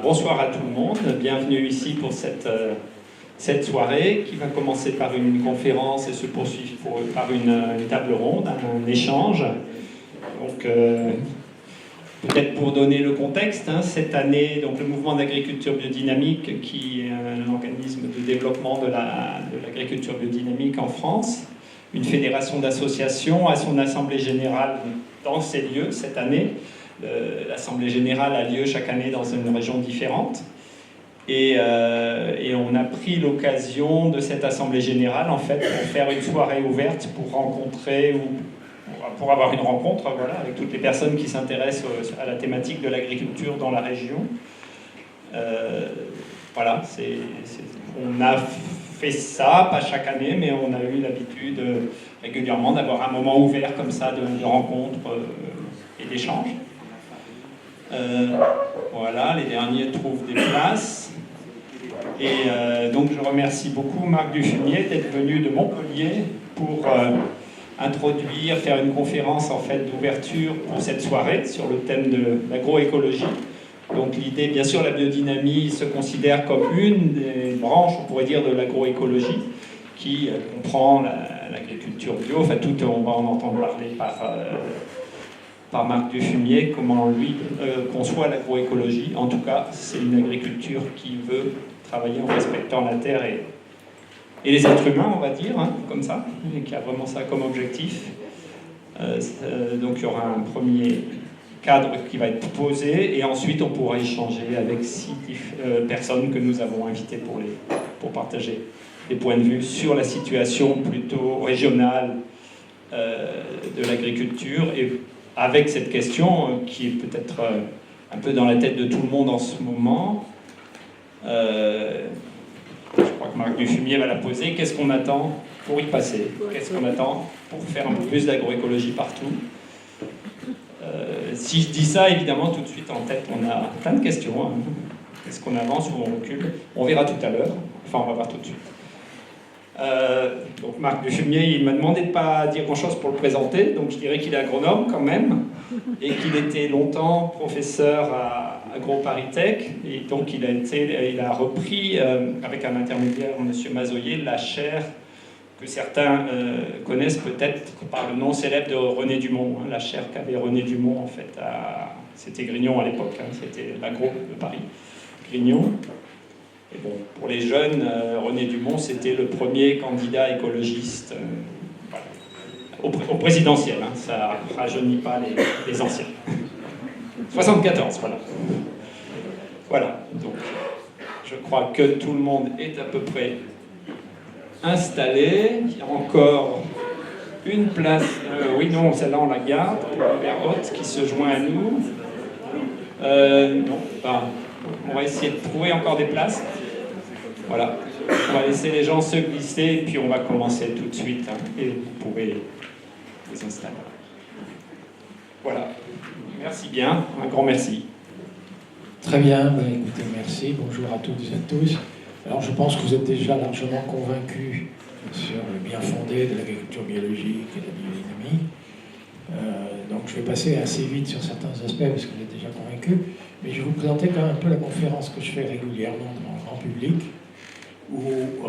Bonsoir à tout le monde, bienvenue ici pour cette soirée qui va commencer par une conférence et se poursuivre par une table ronde, un échange. Donc, peut-être pour donner le contexte, cette année, donc, le mouvement d'agriculture biodynamique, qui est un organisme de développement de l'agriculture biodynamique en France, une fédération d'associations, à son assemblée générale dans ces lieux cette année. L'Assemblée générale a lieu chaque année dans une région différente. Et on a pris l'occasion de cette Assemblée générale, en fait, pour faire une soirée ouverte, pour rencontrer, ou pour avoir une rencontre, voilà, avec toutes les personnes qui s'intéressent à la thématique de l'agriculture dans la région. Voilà, on a fait ça, pas chaque année, mais on a eu l'habitude régulièrement d'avoir un moment ouvert comme ça, de rencontre et d'échange. Voilà, les derniers trouvent des places. Et donc je remercie beaucoup Marc Dufumier d'être venu de Montpellier pour introduire, faire une conférence en fait d'ouverture pour cette soirée sur le thème de l'agroécologie. Donc l'idée, bien sûr, la biodynamie se considère comme une des branches, on pourrait dire, de l'agroécologie, qui comprend l'agriculture bio, enfin tout, on va en entendre parler par Marc Dufumier, comment lui conçoit l'agroécologie. En tout cas, c'est une agriculture qui veut travailler en respectant la terre et les êtres humains, on va dire, comme ça, et qui a vraiment ça comme objectif. Donc il y aura un premier cadre qui va être posé, et ensuite on pourra échanger avec 6 personnes que nous avons invitées pour partager des points de vue sur la situation plutôt régionale de l'agriculture, et avec cette question qui est peut-être un peu dans la tête de tout le monde en ce moment. Je crois que Marc Dufumier va la poser. Qu'est-ce qu'on attend pour y passer? Qu'est-ce qu'on attend pour faire un peu plus d'agroécologie partout? Si je dis ça, évidemment, tout de suite en tête, on a plein de questions. Est-ce qu'on avance ou on recule? On verra tout à l'heure. Enfin, on va voir tout de suite. Donc Marc Dufumier, il m'a demandé de ne pas dire grand-chose pour le présenter, donc je dirais qu'il est agronome quand même, et qu'il était longtemps professeur à AgroParisTech, et donc il a repris, avec un intermédiaire, M. Mazoyer, la chaire que certains connaissent peut-être par le nom célèbre de René Dumont, la chaire qu'avait René Dumont, en fait, c'était Grignon à l'époque, c'était l'agro de Paris, Grignon. Et bon, pour les jeunes, René Dumont, c'était le premier candidat écologiste voilà, au présidentiel. Ça ne rajeunit pas les anciens. 74, voilà. Voilà, donc je crois que tout le monde est à peu près installé. Il y a encore une place. Oui, non, celle-là, on la garde. Hubert Haute qui se joint à nous. Non, ben, on va essayer de trouver encore des places. Voilà, on va laisser les gens se glisser et puis on va commencer tout de suite et vous pouvez vous installer. Voilà, merci bien, un grand merci. Très bien, écoutez, merci, bonjour à toutes et à tous. Alors je pense que vous êtes déjà largement convaincus sur le bien fondé de l'agriculture biologique et de la biodynamie. Donc je vais passer assez vite sur certains aspects parce que vous êtes déjà convaincus, mais je vais vous présenter quand même un peu la conférence que je fais régulièrement devant le grand public, où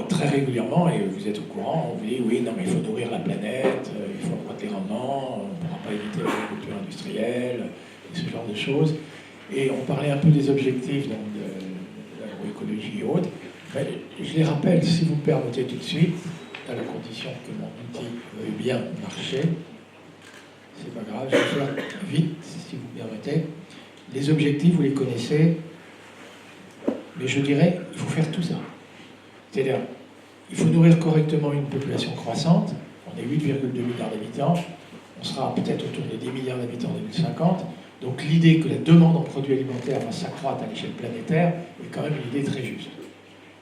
très régulièrement, et vous êtes au courant, on vous dit oui, non mais il faut nourrir la planète, il faut augmenter les rendements, on ne pourra pas éviter l'agriculture industrielle, et ce genre de choses. Et on parlait un peu des objectifs donc, de l'agroécologie et autres. Mais je les rappelle, si vous me permettez tout de suite, à la condition que mon outil veuille bien marcher. C'est pas grave, je vais faire vite, si vous me permettez. Les objectifs, vous les connaissez, mais je dirais, il faut faire tout ça. C'est-à-dire, il faut nourrir correctement une population croissante. On est 8,2 milliards d'habitants. On sera peut-être autour de 10 milliards d'habitants en 2050. Donc l'idée que la demande en produits alimentaires va s'accroître à l'échelle planétaire est quand même une idée très juste.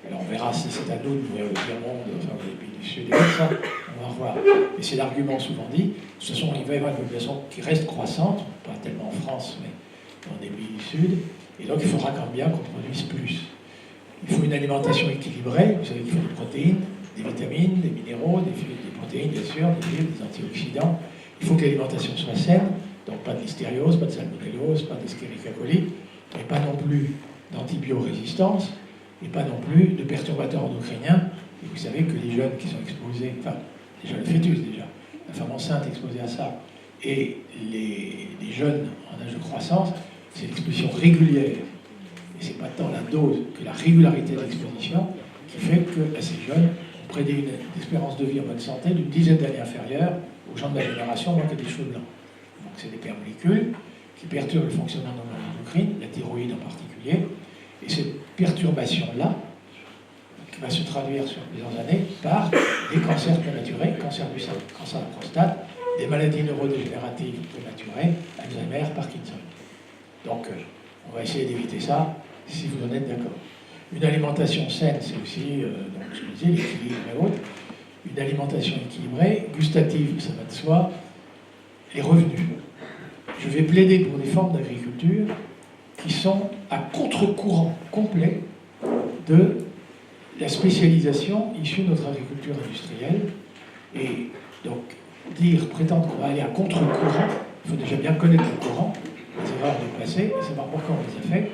Alors on verra si c'est à nous de nourrir le tiers-monde, enfin les pays du Sud et tout ça, on va voir. Mais c'est l'argument souvent dit. De toute façon, il va y avoir une population qui reste croissante, pas tellement en France, mais dans des pays du Sud. Et donc il faudra quand même bien qu'on produise plus. Il faut une alimentation équilibrée, vous savez qu'il faut des protéines, des vitamines, des minéraux, des protéines bien sûr, des fibres, des antioxydants. Il faut que l'alimentation soit saine, donc pas de listériose, pas de salmonellose, pas d'escherichia coli, mais pas non plus d'antibiorésistance et pas non plus de perturbateurs endocriniens. Et vous savez que les jeunes qui sont exposés, enfin, déjà le fœtus déjà, la femme enceinte exposée à ça, et les jeunes en âge de croissance, c'est l'exposition régulière. Et c'est pas tant la dose que la régularité de l'exposition qui fait que ces jeunes ont près d'une espérance de vie en bonne santé d'une dizaine d'années inférieure aux gens de ma génération, moins que des cheveux blancs. Donc c'est des permolécules qui perturbent le fonctionnement de l'endocrine, la thyroïde en particulier, et cette perturbation-là, qui va se traduire sur plusieurs années par des cancers prématurés, cancer du sein, cancer de la prostate, des maladies neurodégénératives prématurées, Alzheimer, Parkinson. Donc, on va essayer d'éviter ça, si vous en êtes d'accord. Une alimentation saine, c'est aussi, donc je le disais, l'équilibre et autres. Une alimentation équilibrée, gustative, ça va de soi. Les revenus. Je vais plaider pour des formes d'agriculture qui sont à contre-courant complet de la spécialisation issue de notre agriculture industrielle. Et donc, prétendre qu'on va aller à contre-courant, il faut déjà bien connaître le courant, les erreurs du passé, et savoir pourquoi on les a fait.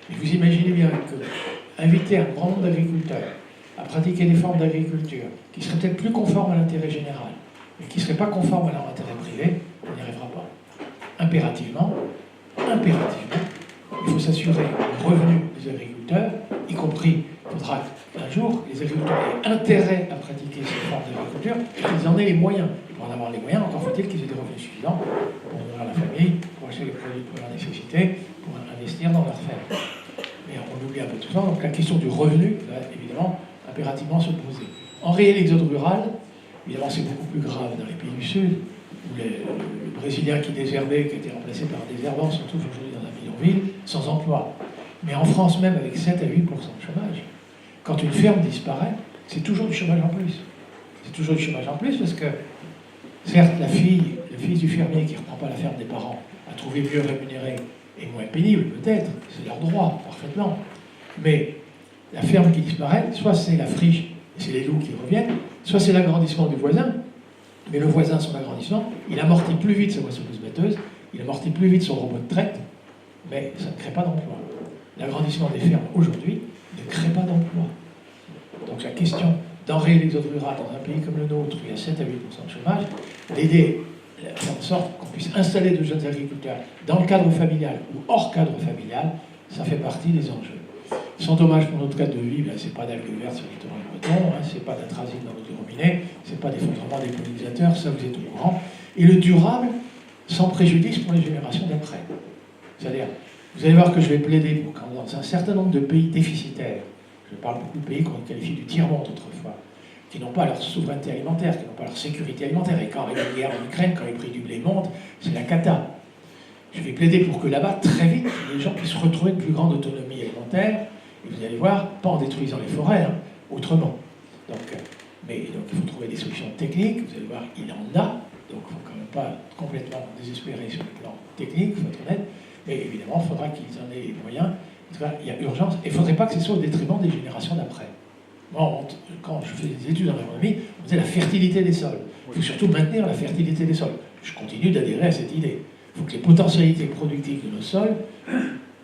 Et vous imaginez bien que inviter un grand nombre d'agriculteurs à pratiquer des formes d'agriculture qui seraient peut-être plus conformes à l'intérêt général, mais qui ne seraient pas conformes à leur intérêt privé, on n'y arrivera pas. Impérativement, il faut s'assurer du revenu des agriculteurs, y compris, il faudra qu'un jour les agriculteurs aient intérêt à pratiquer ces formes d'agriculture et qu'ils en aient les moyens. Et pour en avoir les moyens, encore faut-il qu'ils aient des revenus suffisants pour nourrir la famille, pour acheter les produits de première nécessité, pour investir dans leur ferme. Mais on oublie un peu tout ça, donc la question du revenu va évidemment impérativement se poser. Enrayer l'exode rural, évidemment c'est beaucoup plus grave dans les pays du Sud, où les Brésiliens qui désherbaient, qui étaient remplacés par des désherbants, se trouvent aujourd'hui dans la bidonville, sans emploi. Mais en France même, avec 7 à 8% de chômage, quand une ferme disparaît, c'est toujours du chômage en plus. C'est toujours du chômage en plus parce que, certes, le fils du fermier qui ne reprend pas la ferme des parents a trouvé mieux rémunéré et moins pénible, peut-être, c'est leur droit, parfaitement. Mais la ferme qui disparaît, soit c'est la friche, et c'est les loups qui reviennent, soit c'est l'agrandissement du voisin, mais le voisin, son agrandissement, il amortit plus vite sa moissonneuse-batteuse, il amortit plus vite son robot de traite, mais ça ne crée pas d'emploi. L'agrandissement des fermes aujourd'hui ne crée pas d'emploi. Donc la question d'enrayer l'exode rural dans un pays comme le nôtre, où il y a 7 à 8% de chômage, d'aider à faire en sorte qu'on puisse installer de jeunes agriculteurs dans le cadre familial ou hors cadre familial, ça fait partie des enjeux. Sans dommage pour notre cadre de vie, ben, c'est pas d'algues vertes sur le littoral breton, hein, c'est pas d'atrazine dans notre robinet, c'est pas d'effondrement des pollinisateurs, ça vous êtes au courant. Et le durable, sans préjudice pour les générations d'après. C'est-à-dire, vous allez voir que je vais plaider pour quand dans un certain nombre de pays déficitaires, je parle beaucoup de pays qu'on qualifie du tiers-monde autrefois, qui n'ont pas leur souveraineté alimentaire, qui n'ont pas leur sécurité alimentaire, et quand il y a une guerre en Ukraine, quand les prix du blé montent, c'est la cata. Je vais plaider pour que là-bas, très vite, les gens puissent retrouver une plus grande autonomie alimentaire, et vous allez voir, pas en détruisant les forêts, hein, autrement. Donc, il faut trouver des solutions techniques, vous allez voir, il en a, donc il ne faut quand même pas complètement désespérer sur le plan technique, il faut être honnête, mais évidemment, il faudra qu'ils en aient les moyens. En tout cas, il y a urgence, et il ne faudrait pas que ce soit au détriment des générations d'après. Moi, quand je fais des études en agronomie, on disait la fertilité des sols. Il faut surtout maintenir la fertilité des sols. Je continue d'adhérer à cette idée. Il faut que les potentialités productives de nos sols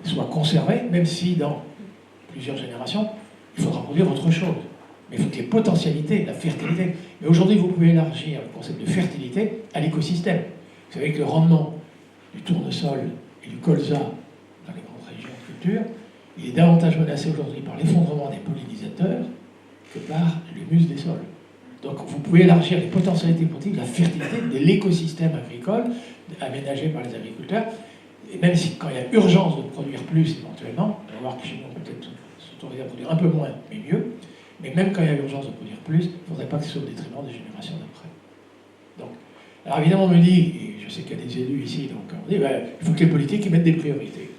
soient conservées, même si dans plusieurs générations, il faudra produire autre chose. Mais il faut que les potentialités, la fertilité... Mais aujourd'hui, vous pouvez élargir le concept de fertilité à l'écosystème. Vous savez que le rendement du tournesol et du colza dans les grandes régions de culture, il est davantage menacé aujourd'hui par l'effondrement des pollinisateurs que par l'humus des sols. Donc vous pouvez élargir les potentialités productives, la fertilité de l'écosystème agricole aménagé par les agriculteurs, et même si quand il y a urgence de produire plus éventuellement, on va voir que chez nous on peut peut-être s'autoriser à produire un peu moins, mais mieux, mais même quand il y a urgence de produire plus, il ne faudrait pas que ce soit au détriment des générations d'après. Donc, alors évidemment on me dit, et je sais qu'il y a des élus ici, donc on dit, il faut que les politiques y mettent des priorités.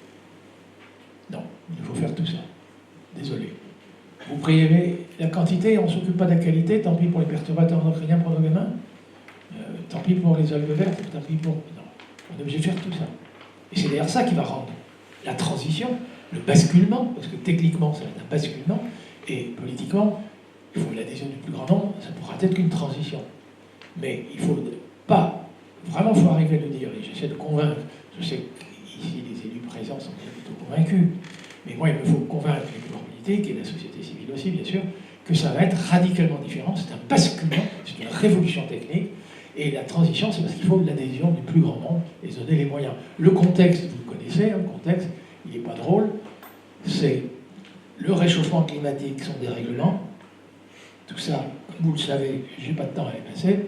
Non, il faut faire tout ça. Désolé. Vous prélevez la quantité, on ne s'occupe pas de la qualité, tant pis pour les perturbateurs endocriniens pour nos gamins, tant pis pour les algues vertes, tant pis pour... Non, on est obligé de faire tout ça. Et c'est d'ailleurs ça qui va rendre la transition, le basculement, parce que techniquement ça va être un basculement, et politiquement, il faut l'adhésion du plus grand nombre, ça ne pourra être qu'une transition. Mais il ne faut pas, vraiment il faut arriver à le dire, et j'essaie de convaincre, je sais qu'ici les élus présents sont plutôt convaincus, Mais moi, il me faut convaincre les pouvoirs politiques et la société civile aussi, bien sûr, que ça va être radicalement différent. C'est un basculement, c'est une révolution technique. Et la transition, c'est parce qu'il faut l'adhésion du plus grand nombre et se donner les moyens. Le contexte, vous le connaissez, hein, le contexte, il n'est pas drôle. C'est le réchauffement climatique, son dérèglement. Tout ça, comme vous le savez, je n'ai pas de temps à les passer.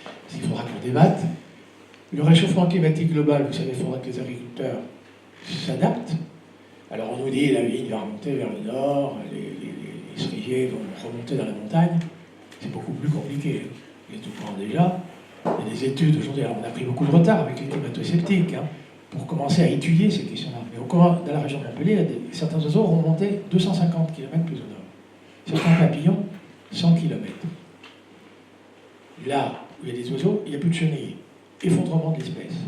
Parce qu'il faudra qu'on débatte. Le réchauffement climatique global, vous savez, il faudra que les agriculteurs s'adaptent. Alors on nous dit la vigne va remonter vers le nord, les cerisiers vont remonter dans la montagne. C'est beaucoup plus compliqué. Vous êtes au courant déjà. Il y a des études aujourd'hui, alors on a pris beaucoup de retard avec les climato-sceptiques, hein, pour commencer à étudier ces questions-là. Mais dans la région de Montpellier, certains oiseaux ont remonté 250 km plus au nord. Certains papillons, 100 km. Là où il y a des oiseaux, il n'y a plus de chenilles. Effondrement de l'espèce.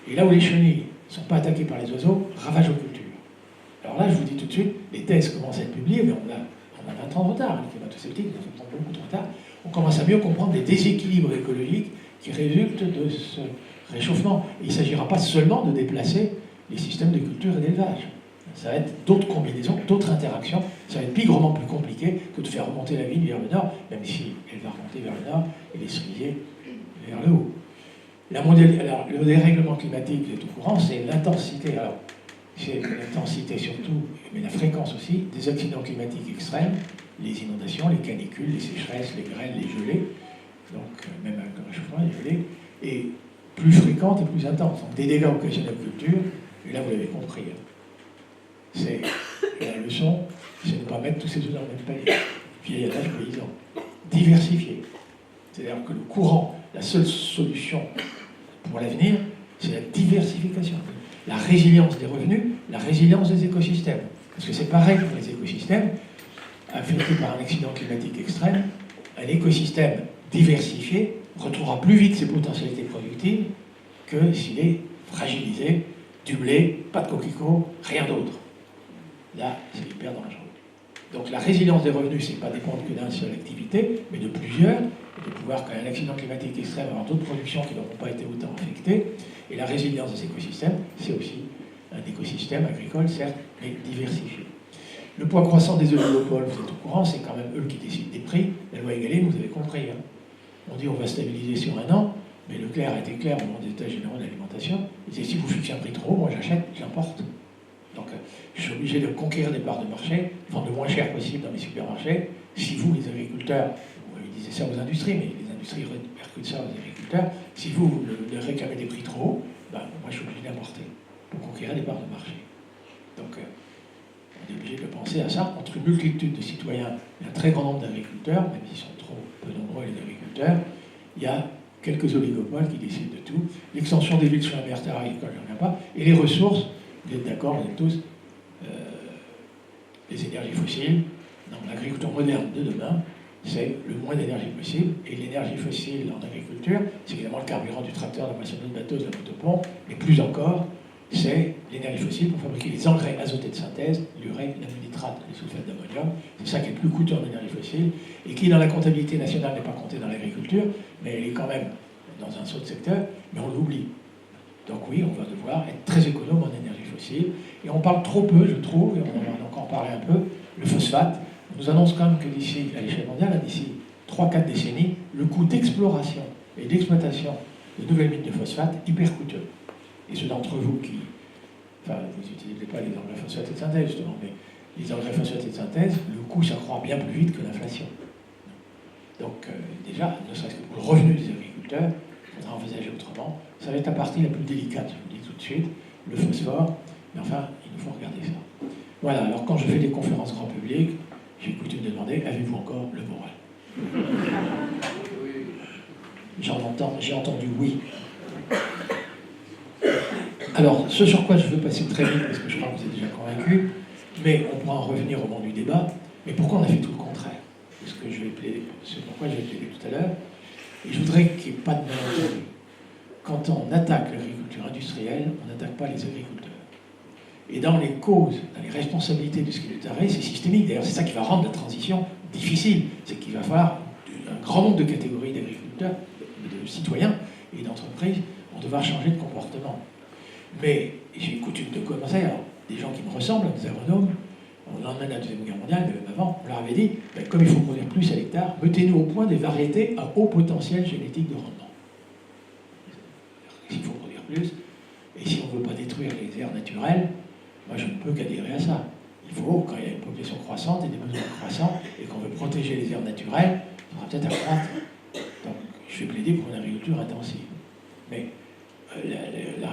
Et là où les chenilles ne sont pas attaquées par les oiseaux, ravage aux cultures. Alors là, je vous dis tout de suite, les thèses commencent à être publiées, mais on a 20 ans de retard. Les climato-sceptiques, nous avons beaucoup de retard. On commence à mieux comprendre les déséquilibres écologiques qui résultent de ce réchauffement. Et il ne s'agira pas seulement de déplacer les systèmes de culture et d'élevage. Ça va être d'autres combinaisons, d'autres interactions. Ça va être bigrement plus compliqué que de faire remonter la vigne vers le nord, même si elle va remonter vers le nord et les cerisiers vers le haut. Alors, le dérèglement climatique, vous êtes au courant, c'est l'intensité. Alors, c'est l'intensité surtout, mais la fréquence aussi, des accidents climatiques extrêmes, les inondations, les canicules, les sécheresses, les grêles, les gelées, donc même avec le réchauffement, les gelées, et plus fréquentes et plus intenses. Donc, des dégâts occasionnés aux cultures, et là vous l'avez compris. C'est la leçon, c'est de ne pas mettre tous ces œufs dans le même panier. Vieil adage paysan. Diversifier. C'est-à-dire que le courant, la seule solution pour l'avenir, c'est la diversification. La résilience des revenus, la résilience des écosystèmes. Parce que c'est pareil pour les écosystèmes, affectés par un accident climatique extrême, un écosystème diversifié retrouvera plus vite ses potentialités productives que s'il est fragilisé, du blé, pas de coquelicots, rien d'autre. Là, c'est hyper dangereux. Donc la résilience des revenus, c'est pas dépendre que d'une seule activité, mais de plusieurs, et de pouvoir, quand il y a un accident climatique extrême, avoir d'autres productions qui n'auront pas été autant affectées. Et la résilience des écosystèmes, c'est aussi un écosystème agricole, certes, mais diversifié. Le poids croissant des oligopoles, vous êtes au courant, c'est quand même eux qui décident des prix. La loi Egalim, vous avez compris. Hein. On dit on va stabiliser sur un an, mais Leclerc a été clair au moment des États généraux de l'alimentation. Il disait si vous fixez un prix trop haut, moi j'achète, j'importe. Donc je suis obligé de conquérir des parts de marché, vendre le moins cher possible dans mes supermarchés. Si vous, les agriculteurs, ils disaient ça aux industries, mais les industries répercutent ça aux agriculteurs, si vous réclamez des prix trop hauts, ben, moi je suis obligé d'importer pour conquérir des parts de marché. Donc on est obligé de penser à ça entre une multitude de citoyens et un très grand nombre d'agriculteurs, même s'ils sont trop peu nombreux les agriculteurs, il y a quelques oligopoles qui décident de tout. L'extension des villes sur la mer terre agricole, je ne reviens pas, et les ressources, vous êtes d'accord, vous êtes tous, les énergies fossiles, dans l'agriculture moderne de demain, c'est le moins d'énergie possible, et l'énergie fossile en agriculture, c'est évidemment le carburant du tracteur, de la moissonneuse batteuse, de la motopompe, mais plus encore, c'est l'énergie fossile pour fabriquer les engrais azotés de synthèse, l'urée, l'ammonitrate, les sulfates d'ammonium. C'est ça qui est le plus coûteux en énergie fossile, et qui dans la comptabilité nationale n'est pas compté dans l'agriculture, mais elle est quand même dans un autre secteur, mais on l'oublie. Donc oui, on va devoir être très économe en énergie fossile, et on parle trop peu, je trouve, et on en va encore parler un peu, le phosphate. On nous annonce quand même que d'ici, à l'échelle mondiale, d'ici 3-4 décennies, le coût d'exploration et d'exploitation de nouvelles mines de phosphate hyper coûteux. Et ceux d'entre vous qui, enfin, vous n'utilisez pas les engrais phosphates de synthèse justement, mais les engrais phosphates de synthèse, le coût s'accroît bien plus vite que l'inflation. Donc déjà, ne serait-ce que pour le revenu des agriculteurs, il faudra envisager autrement. Ça va être la partie la plus délicate, je vous le dis tout de suite, le phosphore, mais enfin, il nous faut regarder ça. Voilà, alors quand je fais des conférences grand public, j'ai coutume de demander, avez-vous encore le moral? J'ai entendu oui. Alors, ce sur quoi je veux passer très vite, parce que je crois que vous êtes déjà convaincus, mais on pourra en revenir au moment du débat, mais pourquoi on a fait tout le contraire? C'est pourquoi je vais plaider tout à l'heure. Et je voudrais qu'il n'y ait pas de malentendu. Quand on attaque l'agriculture industrielle, on n'attaque pas les agriculteurs. Et dans les causes, dans les responsabilités de ce qui est arrêté, c'est systémique. D'ailleurs, c'est ça qui va rendre la transition difficile. C'est qu'il va falloir un grand nombre de catégories d'agriculteurs, de citoyens et d'entreprises vont devoir changer de comportement. Mais j'ai coutume de commencer. Alors, des gens qui me ressemblent, des agronomes, au lendemain de la Deuxième Guerre mondiale, mais même avant, on leur avait dit, comme il faut produire plus à l'hectare, mettez-nous au point des variétés à haut potentiel génétique de rendement. S'il faut produire plus, et si on ne veut pas détruire les aires naturelles, moi je ne peux qu'adhérer à ça. Il faut, quand il y a une population croissante et des besoins croissants, et qu'on veut protéger les aires naturelles, on va peut-être à croître. Donc je vais plaider pour une agriculture intensive. Mais la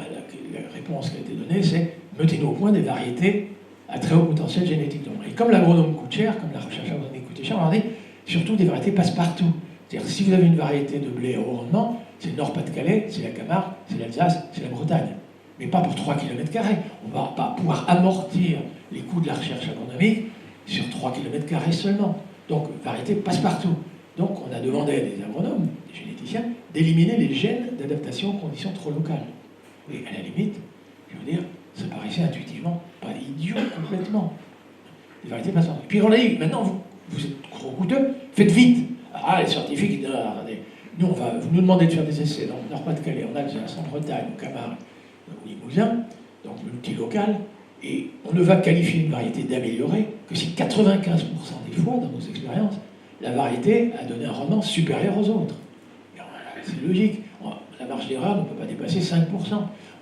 réponse qui a été donnée, c'est mettez-nous au point des variétés à très haut potentiel génétique. Et comme l'agronome coûte cher, comme la recherche agronomique coûte cher, on leur dit surtout des variétés passe-partout. C'est-à-dire si vous avez une variété de blé à haut rendement, c'est le Nord-Pas-de-Calais, c'est la Camargue, c'est l'Alsace, c'est la Bretagne. Mais pas pour 3 km². On ne va pas pouvoir amortir les coûts de la recherche agronomique sur 3 km² seulement. Donc, variété passe-partout. Donc, on a demandé à des agronomes, des généticiens, d'éliminer les gènes d'adaptation aux conditions trop locales. Et à la limite, je veux dire, ça paraissait intuitivement pas idiot complètement. Les variétés passe-partout. Et puis on a dit, maintenant, vous êtes trop coûteux, faites vite. Ah, les scientifiques, ils disent, attendez, nous, vous nous demandez de faire des essais dans le Nord-Pas-de-Calais, en Alsace, en Bretagne, au Camargue, au Limousin, donc multilocal, et on ne va qualifier une variété d'améliorée que si 95% des fois, dans nos expériences, la variété a donné un rendement supérieur aux autres. C'est logique. La marge d'erreur ne peut pas dépasser 5%.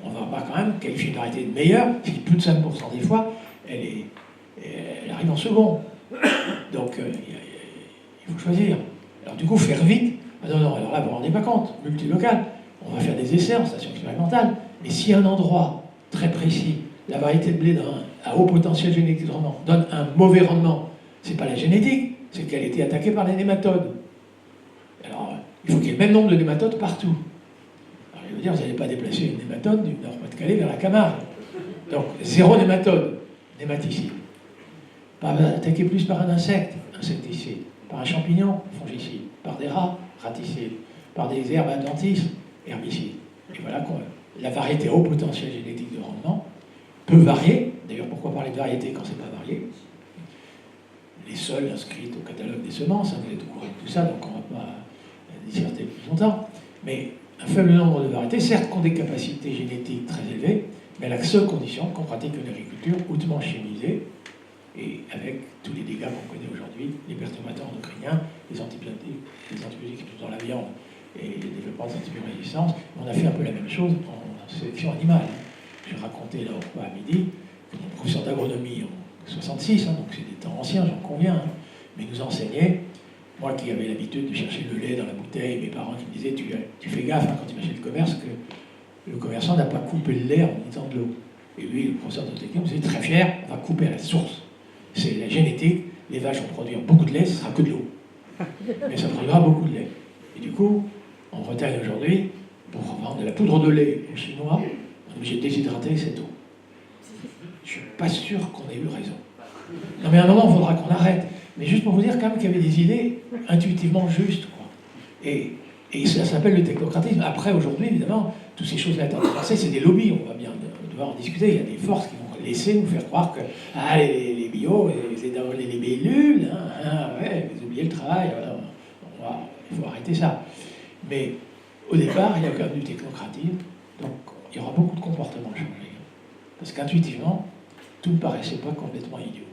On ne va pas quand même qualifier une variété de meilleure si plus de 5% des fois, elle arrive en second. Donc, il faut choisir. Alors du coup, faire vite. Ah non, alors là, vous ne vous rendez pas compte. Multilocal, on va faire des essais en station expérimentale. Mais si un endroit très précis, la variété de blé à haut potentiel génétique de rendement, donne un mauvais rendement, c'est pas la génétique, c'est qu'elle a été attaquée par les nématodes. Alors, il faut qu'il y ait le même nombre de nématodes partout. Alors, je veux dire, vous n'allez pas déplacer une nématode du Nord-Pas-de-Calais vers la Camargue. Donc, 0 nématode, nématicide. Pas attaqué plus par un insecte, insecticide, par un champignon, fongicide, par des rats, raticides, par des herbes adventices, herbicides. Et voilà quoi. La variété à haut potentiel génétique de rendement peut varier. D'ailleurs, pourquoi parler de variété quand c'est pas varié? Les sols inscrits au catalogue des semences, vous êtes au courant de tout ça, donc on ne va pas disserter plus longtemps. Mais un faible nombre de variétés, certes, qui ont des capacités génétiques très élevées, mais à la seule condition qu'on pratique une agriculture hautement chimisée, et avec tous les dégâts qu'on connaît aujourd'hui, les perturbateurs endocriniens, les antibiotiques qui sont dans la viande, et le développement des antibiorésistance. On a fait un peu la même chose en sélection animale. J'ai raconté là au repas à midi que mon professeur d'agronomie en 66, donc c'est des temps anciens, j'en conviens, mais nous enseignait, moi qui avais l'habitude de chercher le lait dans la bouteille, mes parents qui me disaient tu fais gaffe quand tu vas chez le commerce que le commerçant n'a pas coupé le lait en mettant de l'eau. Et lui, le professeur de technique, me disait très fier, on va couper à la source. C'est la génétique, les vaches vont produire beaucoup de lait, ce sera que de l'eau. Mais ça produira beaucoup de lait. Et du coup, en Bretagne aujourd'hui, pour vendre de la poudre de lait aux Chinois, on est obligé de déshydrater cette eau. Je ne suis pas sûr qu'on ait eu raison. Non mais à un moment, il faudra qu'on arrête. Mais juste pour vous dire quand même qu'il y avait des idées intuitivement justes, quoi. Et ça s'appelle le technocratisme. Après, aujourd'hui, évidemment, toutes ces choses-là étant dépassées, c'est des lobbies, on va bien devoir en discuter. Il y a des forces qui vont laisser nous faire croire que les bio, les libellules, ouais, vous oubliez le travail, voilà, il faut arrêter ça. Mais au départ, il y a quand même du technocratisme, donc il y aura beaucoup de comportements changés. Parce qu'intuitivement, tout ne paraissait pas complètement idiot.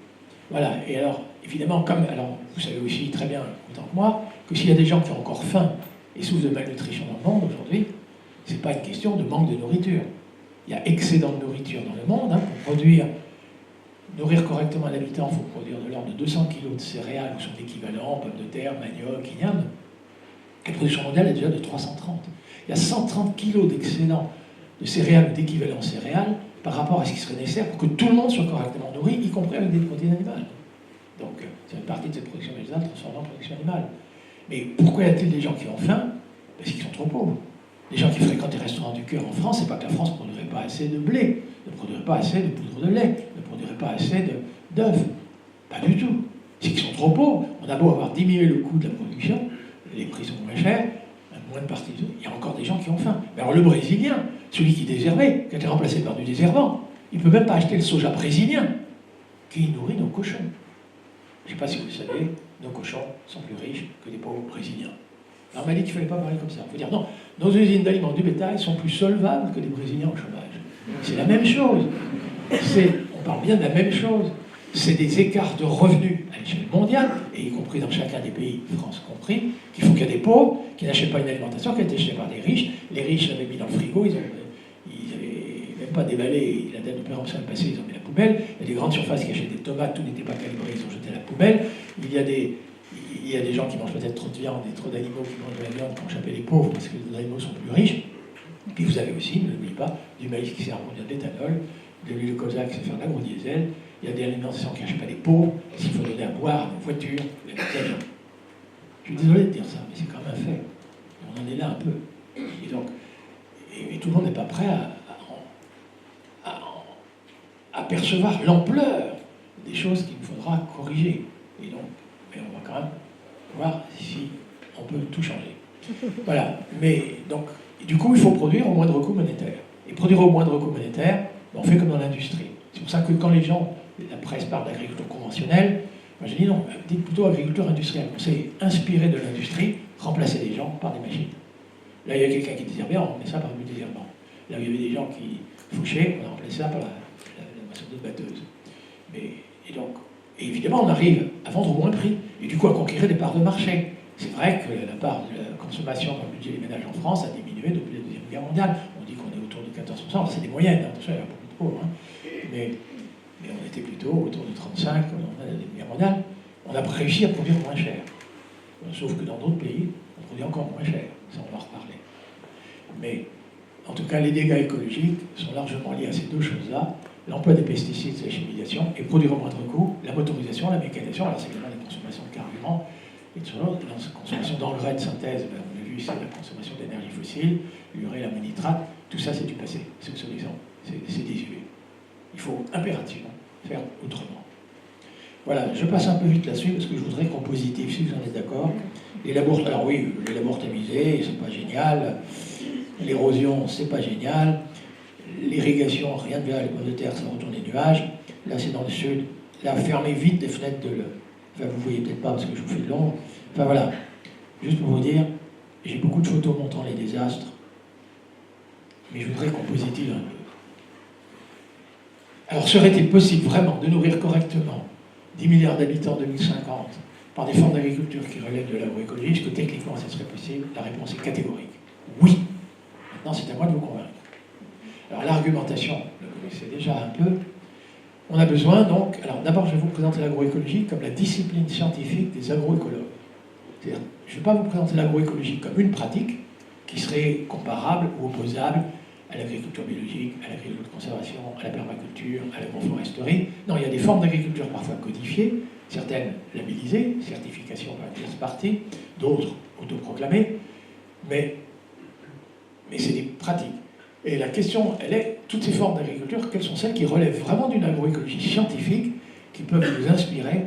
Voilà, et alors, évidemment, alors, vous savez aussi très bien, autant que moi, que s'il y a des gens qui ont encore faim et souffrent de malnutrition dans le monde aujourd'hui, ce n'est pas une question de manque de nourriture. Il y a excédent de nourriture dans le monde, pour nourrir correctement un habitant, il faut produire de l'ordre de 200 kg de céréales, ou son équivalent, pommes de terre, manioc, igname. La production mondiale est déjà de 330. Il y a 130 kg d'excédent de céréales ou d'équivalent céréales par rapport à ce qui serait nécessaire pour que tout le monde soit correctement nourri, y compris avec des protéines animales. Donc, c'est une partie de cette production végétale transformée en production animale. Mais pourquoi y a-t-il des gens qui ont faim? Parce qu'ils sont trop pauvres. Les gens qui fréquentent les restaurants du cœur en France, c'est pas que la France ne produirait pas assez de blé, ne produirait pas assez de poudre de lait, ne produirait pas assez d'œufs. Pas du tout. C'est qu'ils sont trop pauvres. On a beau avoir diminué le coût de la production, les prix sont moins chers, moins de parties. Il y a encore des gens qui ont faim. Mais alors le Brésilien, celui qui désherbait, qui a été remplacé par du désherbant, il ne peut même pas acheter le soja brésilien qui nourrit nos cochons. Je ne sais pas si vous le savez, nos cochons sont plus riches que les pauvres brésiliens. Alors on m'a dit qu'il ne fallait pas parler comme ça. Il faut dire non, nos usines d'aliments du bétail sont plus solvables que les Brésiliens au chômage. C'est la même chose. on parle bien de la même chose. C'est des écarts de revenus à l'échelle mondiale, et y compris dans chacun des pays, France compris, qui font qu'il y a des pauvres qui n'achètent pas une alimentation qui a été achetée par des riches. Les riches l'avaient mis dans le frigo, ils n'avaient même pas déballé la date de péremption est passée, ils ont mis la poubelle. Il y a des grandes surfaces qui achètent des tomates, tout n'était pas calibré, ils ont jeté la poubelle. Il y a des gens qui mangent peut-être trop de viande et trop d'animaux qui mangent de la viande pour échapper les pauvres parce que les animaux sont plus riches. Et puis vous avez aussi, ne l'oubliez pas, du maïs qui sert à produire de l'éthanol, de l'huile de colza qui sert à faire de l'agrodiesel. Il y a des alimentations qui n'achètent pas les pauvres, s'il faut donner à boire à nos voitures, à nos avions. Je suis désolé de dire ça, mais c'est quand même un fait. On en est là un peu. Et donc, et tout le monde n'est pas prêt à percevoir l'ampleur des choses qu'il faudra corriger. Et donc, mais on va quand même voir si on peut tout changer. Voilà. Mais donc, du coup, il faut produire au moindre coût monétaire. Et produire au moindre coût monétaire, on fait comme dans l'industrie. C'est pour ça que quand les gens, la presse parle d'agriculture conventionnelle, moi je dis non, dites plutôt agriculture industrielle. On s'est inspiré de l'industrie, remplacer les gens par des machines. Là, il y a quelqu'un qui désherbait, on met ça par du désherbant. Là où il y avait des gens qui fauchaient, on a remplacé ça par la moissonneuse batteuse. Et évidemment, on arrive à vendre au moins prix, et du coup à conquérir des parts de marché. C'est vrai que la part de la consommation dans le budget des ménages en France a diminué depuis la Deuxième Guerre mondiale. On dit qu'on est autour de 14%, c'est des moyennes, attention, il y a beaucoup de pauvres. Hein. Mais on était plutôt autour de 35% dans la Deuxième Guerre mondiale. On a réussi à produire moins cher. Sauf que dans d'autres pays, on produit encore moins cher. Ça, on va en reparler. Mais en tout cas, les dégâts écologiques sont largement liés à ces deux choses-là. L'emploi des pesticides, c'est la chimisation, et produire au moindre coût, la motorisation, la mécanisation, alors c'est également la consommation de carburant, et tout ça, la consommation d'engrais de synthèse, ben, on a vu ici la consommation d'énergie fossile, l'urée, l'ammonitrate, tout ça c'est du passé, c'est obsolescent, c'est désuet. Il faut impérativement faire autrement. Voilà, je passe un peu vite là-dessus parce que je voudrais qu'on positive, si vous en êtes d'accord. Les labours, alors oui, les labours tamisés, c'est pas génial. L'érosion, c'est pas génial. L'irrigation, rien de là, les pommes de terre, ça retourne les nuages. Là, c'est dans le sud. Là, fermez vite les fenêtres de l'œuf. Enfin, vous voyez peut-être pas parce que je vous fais de l'ombre. Enfin, voilà. Juste pour vous dire, j'ai beaucoup de photos montrant les désastres. Mais je voudrais qu'on positive un peu. Alors, serait-il possible vraiment de nourrir correctement 10 milliards d'habitants en 2050 par des formes d'agriculture qui relèvent de l'agroécologie? Est-ce que techniquement, ça serait possible? La réponse est catégorique. Oui. Maintenant, c'est à moi de vous convaincre. Alors l'argumentation, vous la connaissez déjà un peu. On a besoin donc, alors d'abord je vais vous présenter l'agroécologie comme la discipline scientifique des agroécologues. C'est-à-dire, je ne vais pas vous présenter l'agroécologie comme une pratique qui serait comparable ou opposable à l'agriculture biologique, à l'agriculture de conservation, à la permaculture, à l'agroforesterie. Non, il y a des formes d'agriculture parfois codifiées, certaines labellisées, certification par une tierce partie, d'autres autoproclamées, mais c'est des pratiques. Et la question, elle est, toutes ces formes d'agriculture, quelles sont celles qui relèvent vraiment d'une agroécologie scientifique, qui peuvent nous inspirer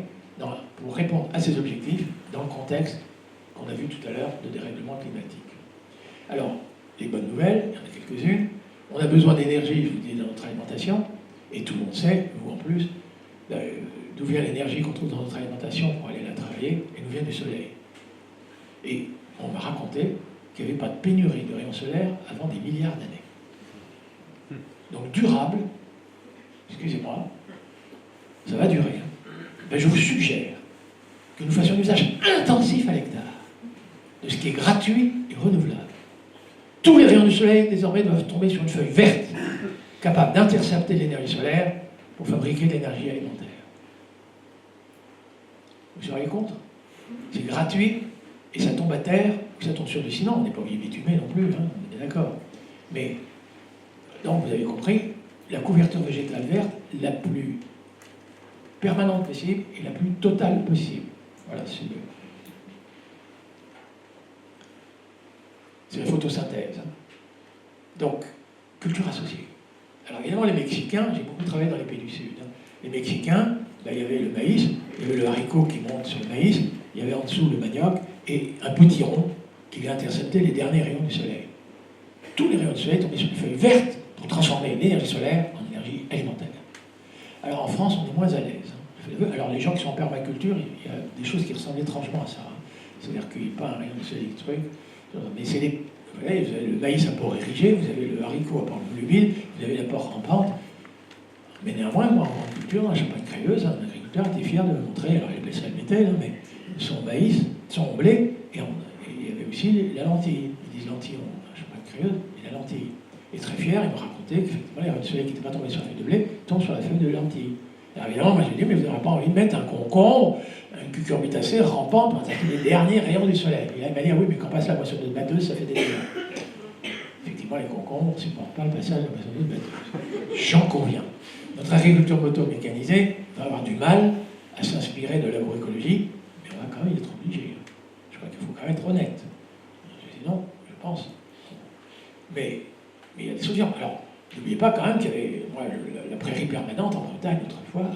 pour répondre à ces objectifs dans le contexte qu'on a vu tout à l'heure de dérèglement climatique. Alors, les bonnes nouvelles, il y en a quelques-unes. On a besoin d'énergie, je vous dis, dans notre alimentation, et tout le monde sait, vous en plus, d'où vient l'énergie qu'on trouve dans notre alimentation pour aller la travailler, elle nous vient du soleil. Et on m'a raconté qu'il n'y avait pas de pénurie de rayons solaires avant des milliards d'années. Donc durable, excusez-moi, ça va durer. Ben, je vous suggère que nous fassions un usage intensif à l'hectare de ce qui est gratuit et renouvelable. Tous les rayons du soleil, désormais, doivent tomber sur une feuille verte, capable d'intercepter l'énergie solaire pour fabriquer de l'énergie alimentaire. Vous seriez contre? C'est gratuit, et ça tombe à terre, ou ça tombe sur du ciment, on n'est pas obligé de bitumé non plus, hein, on est d'accord. Mais, donc vous avez compris, la couverture végétale verte, la plus permanente possible et la plus totale possible. Voilà, c'est la photosynthèse. Hein. Donc, culture associée. Alors évidemment, les Mexicains, j'ai beaucoup travaillé dans les pays du Sud. Hein. Les Mexicains, là il y avait le maïs, il y avait le haricot qui monte sur le maïs, il y avait en dessous le manioc, et un petit rond qui vient intercepter les derniers rayons du soleil. Tous les rayons du soleil tombaient sur une feuille verte pour transformer l'énergie solaire en énergie alimentaire. Alors en France, on est moins à l'aise. Hein. Alors les gens qui sont en permaculture, il y a des choses qui ressemblent étrangement à ça. Hein. C'est-à-dire qu'il n'y a pas un rayon du soleil qui truc, mais c'est les... Vous voyez, vous avez le maïs à port érigé, vous avez le haricot à port volubile, vous avez la port rampante. Mais néanmoins, moi, en culture, dans la Champagne-Crayeuse, un agriculteur était fier de me montrer, alors il appelait ça le métal, hein, mais son maïs, son blé, et il y avait aussi la lentille. Ils disent lentille en Champagne-Crayeuse, et la lentille. Et très fier, il me racontait qu'effectivement, les rayons du soleil qui n'étaient pas tombés sur la feuille de blé tombent sur la feuille de lentille. Alors évidemment, moi j'ai dit, mais vous n'aurez pas envie de mettre un concombre, un cucurbitacé rampant pour attaquer les derniers rayons du soleil. Et là, il m'a dit, oui, mais quand passe la moissonneuse batteuse, ça fait des dégâts. Effectivement, les concombres, on ne supporte pas le passage de la moissonneuse batteuse. J'en conviens. Notre agriculture moto-mécanisée va avoir du mal à s'inspirer de l'agroécologie, mais on va quand même y être obligé. Je crois qu'il faut quand même être honnête. Sinon, je pense. Mais il y a des solutions. Alors, n'oubliez pas quand même qu'il y avait la prairie permanente en Bretagne, autrefois,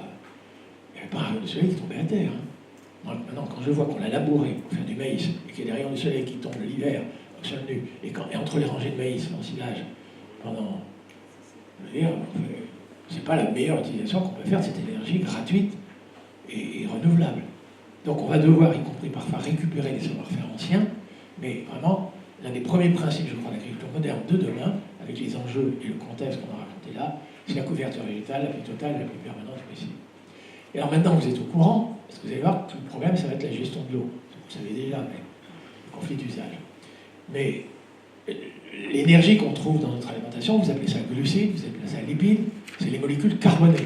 il n'y avait pas un rayon de soleil qui tombait à terre. Hein. Moi, maintenant, quand je vois qu'on l'a labouré pour faire du maïs, et qu'il y a des rayons de soleil qui tombent l'hiver au sol nu, et entre les rangées de maïs, l'ensilage, pendant... Je veux dire, c'est pas la meilleure utilisation qu'on peut faire de cette énergie gratuite et renouvelable. Donc on va devoir, y compris parfois, récupérer les savoir-faire anciens, mais vraiment, l'un des premiers principes, je crois, de l'agriculture moderne de demain, avec les enjeux et le contexte qu'on a raconté là, c'est la couverture végétale la plus totale, la plus permanente possible. Et alors maintenant, vous êtes au courant, parce que vous allez voir que tout le problème, ça va être la gestion de l'eau. Vous savez déjà, mais le conflit d'usage. Mais l'énergie qu'on trouve dans notre alimentation, vous appelez ça glucides, vous appelez ça lipides, c'est les molécules carbonées.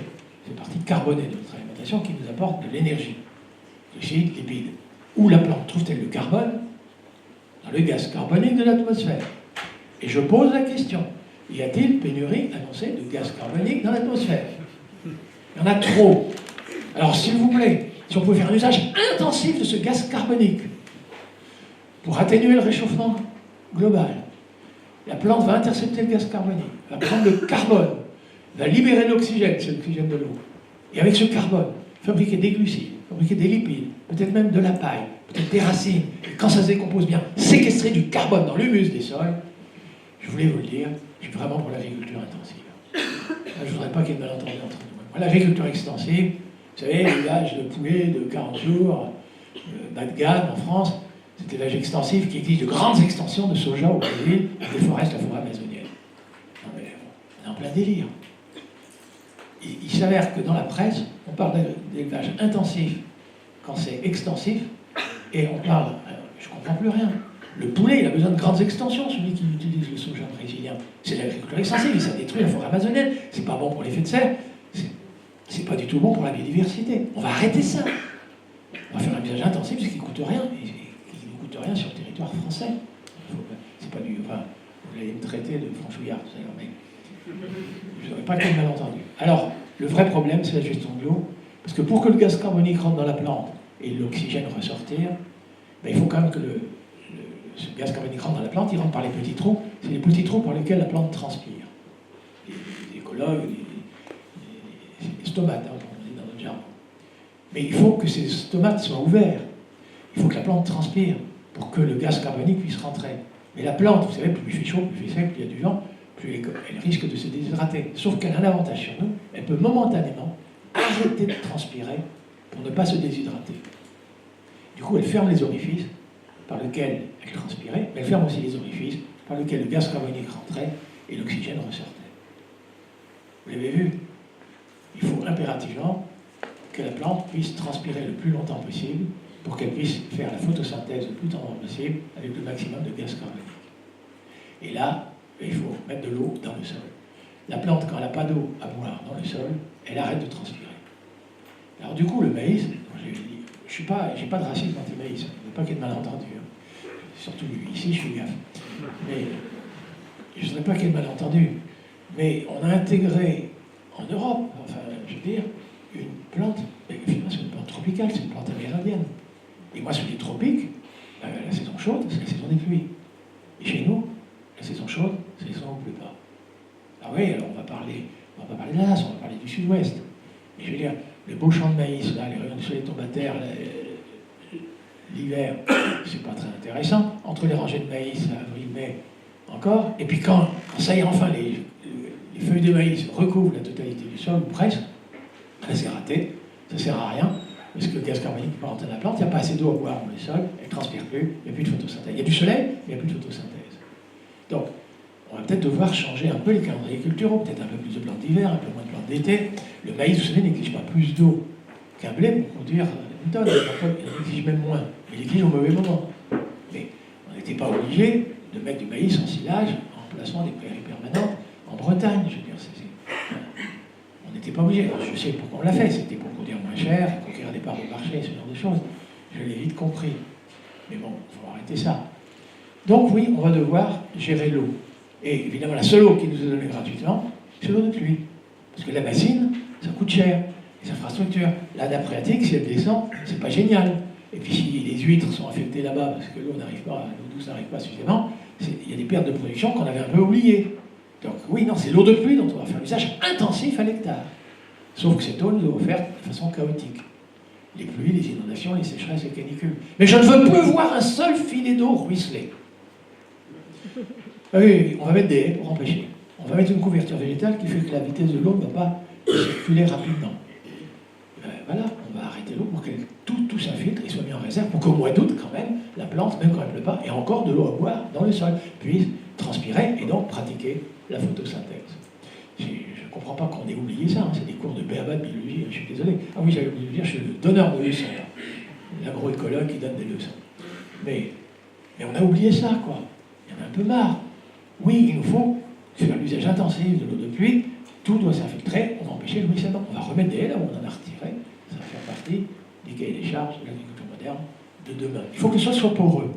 C'est la partie carbonée de notre alimentation qui nous apporte de l'énergie. Glucides, lipides. Où la plante trouve-t-elle le carbone? Dans le gaz carbonique de l'atmosphère. Et je pose la question, y a-t-il pénurie annoncée de gaz carbonique dans l'atmosphère? Il y en a trop. Alors s'il vous plaît, si on pouvait faire un usage intensif de ce gaz carbonique pour atténuer le réchauffement global, la plante va intercepter le gaz carbonique, va prendre le carbone, va libérer l'oxygène, c'est l'oxygène de l'eau, et avec ce carbone, fabriquer des glucides, fabriquer des lipides, peut-être même de la paille, peut-être des racines, et quand ça se décompose bien, séquestrer du carbone dans l'humus des sols. Je voulais vous le dire, je suis vraiment pour l'agriculture intensive. Là, je ne voudrais pas qu'il y ait de malentendu entre nous. Moi, l'agriculture extensive, vous savez, l'élevage de poulets de 40 jours, bas de gamme en France, c'est l'élevage extensif qui exige de grandes extensions de soja au Brésil, à déforester la forêt amazonienne. Non mais on est en plein délire. Il s'avère que dans la presse, on parle d'élevage intensif quand c'est extensif, et on parle, je ne comprends plus rien. Le poulet, il a besoin de grandes extensions, celui qui utilise le soja brésilien. C'est l'agriculture extensive, ça détruit la forêt amazonienne. C'est pas bon pour l'effet de serre, c'est pas du tout bon pour la biodiversité. On va arrêter ça. On va faire un usage intensif, ce qui ne coûte rien, et qui ne coûte rien sur le territoire français. C'est pas du... Enfin, vous allez me traiter de franchouillard tout à l'heure, mais je n'aurais pas été malentendu. Alors, le vrai problème, c'est la gestion de l'eau, parce que pour que le gaz carbonique rentre dans la plante et l'oxygène ressortir, ben, il faut quand même que ce gaz carbonique rentre dans la plante, il rentre par les petits trous. C'est les petits trous par lesquels la plante transpire. Les écologues, les stomates, hein, comme on dit dans notre jargon. Mais il faut que ces stomates soient ouverts. Il faut que la plante transpire pour que le gaz carbonique puisse rentrer. Mais la plante, vous savez, plus il fait chaud, plus il fait sec, plus il y a du vent, plus elle risque de se déshydrater. Sauf qu'elle a un avantage sur nous, elle peut momentanément arrêter de transpirer pour ne pas se déshydrater. Du coup, elle ferme les orifices par lesquels elle transpirait, mais elle ferme aussi les orifices par lesquels le gaz carbonique rentrait et l'oxygène ressortait. Vous l'avez vu? Il faut impérativement que la plante puisse transpirer le plus longtemps possible pour qu'elle puisse faire la photosynthèse le plus tendrement possible avec le maximum de gaz carbonique. Et là, il faut mettre de l'eau dans le sol. La plante, quand elle n'a pas d'eau à boire dans le sol, elle arrête de transpirer. Alors du coup, le maïs, j'ai pas de racisme anti-maïs, il ne faut pas qu'il y ait de malentendu. Hein. Surtout ici, je fais gaffe. Mais je ne voudrais pas qu'il y ait de malentendu. Mais on a intégré en Europe, enfin, je veux dire, une plante, finalement c'est une plante tropicale, c'est une plante amérindienne. Et moi, sur les tropiques, la saison chaude, c'est la saison des pluies. Et chez nous, la saison chaude, c'est la saison où il ne pleut pas. Ah oui, alors on va pas parler de l'Alaska, on va parler du sud-ouest. Et je veux dire, les beaux champs de maïs, là, les rayons du soleil tombent à terre, l'hiver, c'est pas très intéressant. Entre les rangées de maïs, avril-mai, encore. Et puis quand ça y est, enfin, les feuilles de maïs recouvrent la totalité du sol, ou presque, là c'est raté, ça sert à rien, parce que le gaz carbonique peut rentrer dans la plante, il n'y a pas assez d'eau à boire dans le sol, elle ne transpire plus, il n'y a plus de photosynthèse. Il y a du soleil, mais il n'y a plus de photosynthèse. Donc, on va peut-être devoir changer un peu les calendriers culturaux, peut-être un peu plus de plantes d'hiver, un peu moins de plantes d'été. Le maïs, vous savez, n'exige pas plus d'eau qu'un blé pour produire une tonne. Parfois, il exige même moins. Il exige au mauvais moment. Mais on n'était pas obligé de mettre du maïs en silage, en placement des prairies permanentes en Bretagne. Je veux dire, on n'était pas obligé. Alors, je sais pourquoi on l'a fait. C'était pour produire moins cher, conquérir des parts de marché, ce genre de choses. Je l'ai vite compris. Mais bon, il faut arrêter ça. Donc oui, on va devoir gérer l'eau. Et évidemment, la seule eau qui nous est donnée gratuitement, c'est l'eau de pluie. Parce que la bassine, ça coûte cher. Les infrastructures. La nappe phréatique, si elle descend, c'est pas génial. Et puis si les huîtres sont affectées là-bas, parce que l'eau douce n'arrive pas suffisamment, il y a des pertes de production qu'on avait un peu oubliées. Donc oui, non, c'est l'eau de pluie dont on va faire l'usage intensif à l'hectare. Sauf que cette eau nous est offerte de façon chaotique. Les pluies, les inondations, les sécheresses, les canicules. Mais je ne veux plus voir un seul filet d'eau ruisseler. Oui, on va mettre des haies pour empêcher. On va mettre une couverture végétale qui fait que la vitesse de l'eau ne va pas circuler rapidement. Voilà, on va arrêter l'eau pour que tout s'infiltre et soit mis en réserve pour qu'au mois d'août, quand même, la plante, même quand elle ne pleut pas, ait encore de l'eau à boire dans le sol, puisse transpirer et donc pratiquer la photosynthèse. Je ne comprends pas qu'on ait oublié ça, hein. C'est des cours de BABA de biologie, je suis désolé. Ah oui, j'avais oublié de dire, je suis le donneur de leçons, l'agroécologue qui donne des leçons. Mais on a oublié ça, quoi. Il y en a un peu marre. Oui, il nous faut faire l'usage intensif de l'eau de pluie, tout doit s'infiltrer, on va empêcher le ruissellement. On va remettre des haies là où on en a retiré, ça va faire partie des cahiers des charges de l'agriculture moderne de demain. Il faut que le sol soit poreux.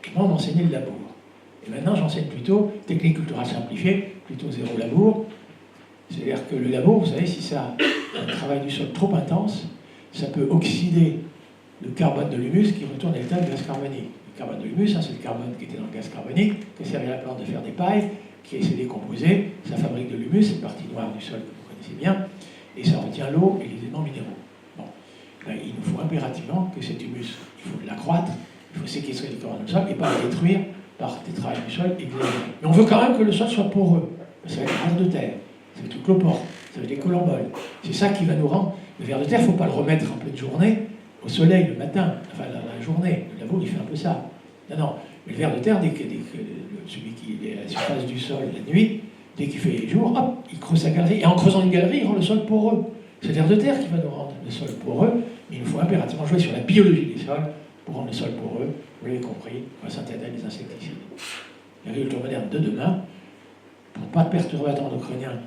Et moi, on m'enseignait le labour. Et maintenant, j'enseigne plutôt technique culturelle simplifiée, plutôt zéro labour. C'est-à-dire que le labour, vous savez, si ça a un travail du sol trop intense, ça peut oxyder le carbone de l'humus qui retourne à l'état de gaz carbonique. Le carbone de l'humus, hein, c'est le carbone qui était dans le gaz carbonique, qui servait à la plante de faire des pailles, qui s'est décomposé, ça fabrique de l'humus, cette partie noire du sol que vous connaissez bien, et ça retient l'eau et les éléments minéraux. Bon, ben, il nous faut impérativement que cet humus, il faut l'accroître, il faut séquestrer le carbone du sol et pas le détruire par des travails du sol exagérés. Mais on veut quand même que le sol soit poreux. Ça va être le ver de terre, ça va être le cloport, ça va être les colomboles. C'est ça qui va nous rendre. Le ver de terre, il ne faut pas le remettre en pleine journée, au soleil, le matin, enfin la journée. Le labour, il fait un peu ça. Non. Mais le ver de terre, celui qui est à la surface du sol la nuit, dès qu'il fait jour, hop, il creuse sa galerie. Et en creusant une galerie, il rend le sol poreux. C'est le ver de terre qui va nous rendre le sol poreux, mais il nous faut impérativement jouer sur la biologie des sols pour rendre le sol poreux. Vous l'avez compris, on va s'intéresser des insecticides. L'agriculture moderne de demain, pour pas de perturbateurs endocriniens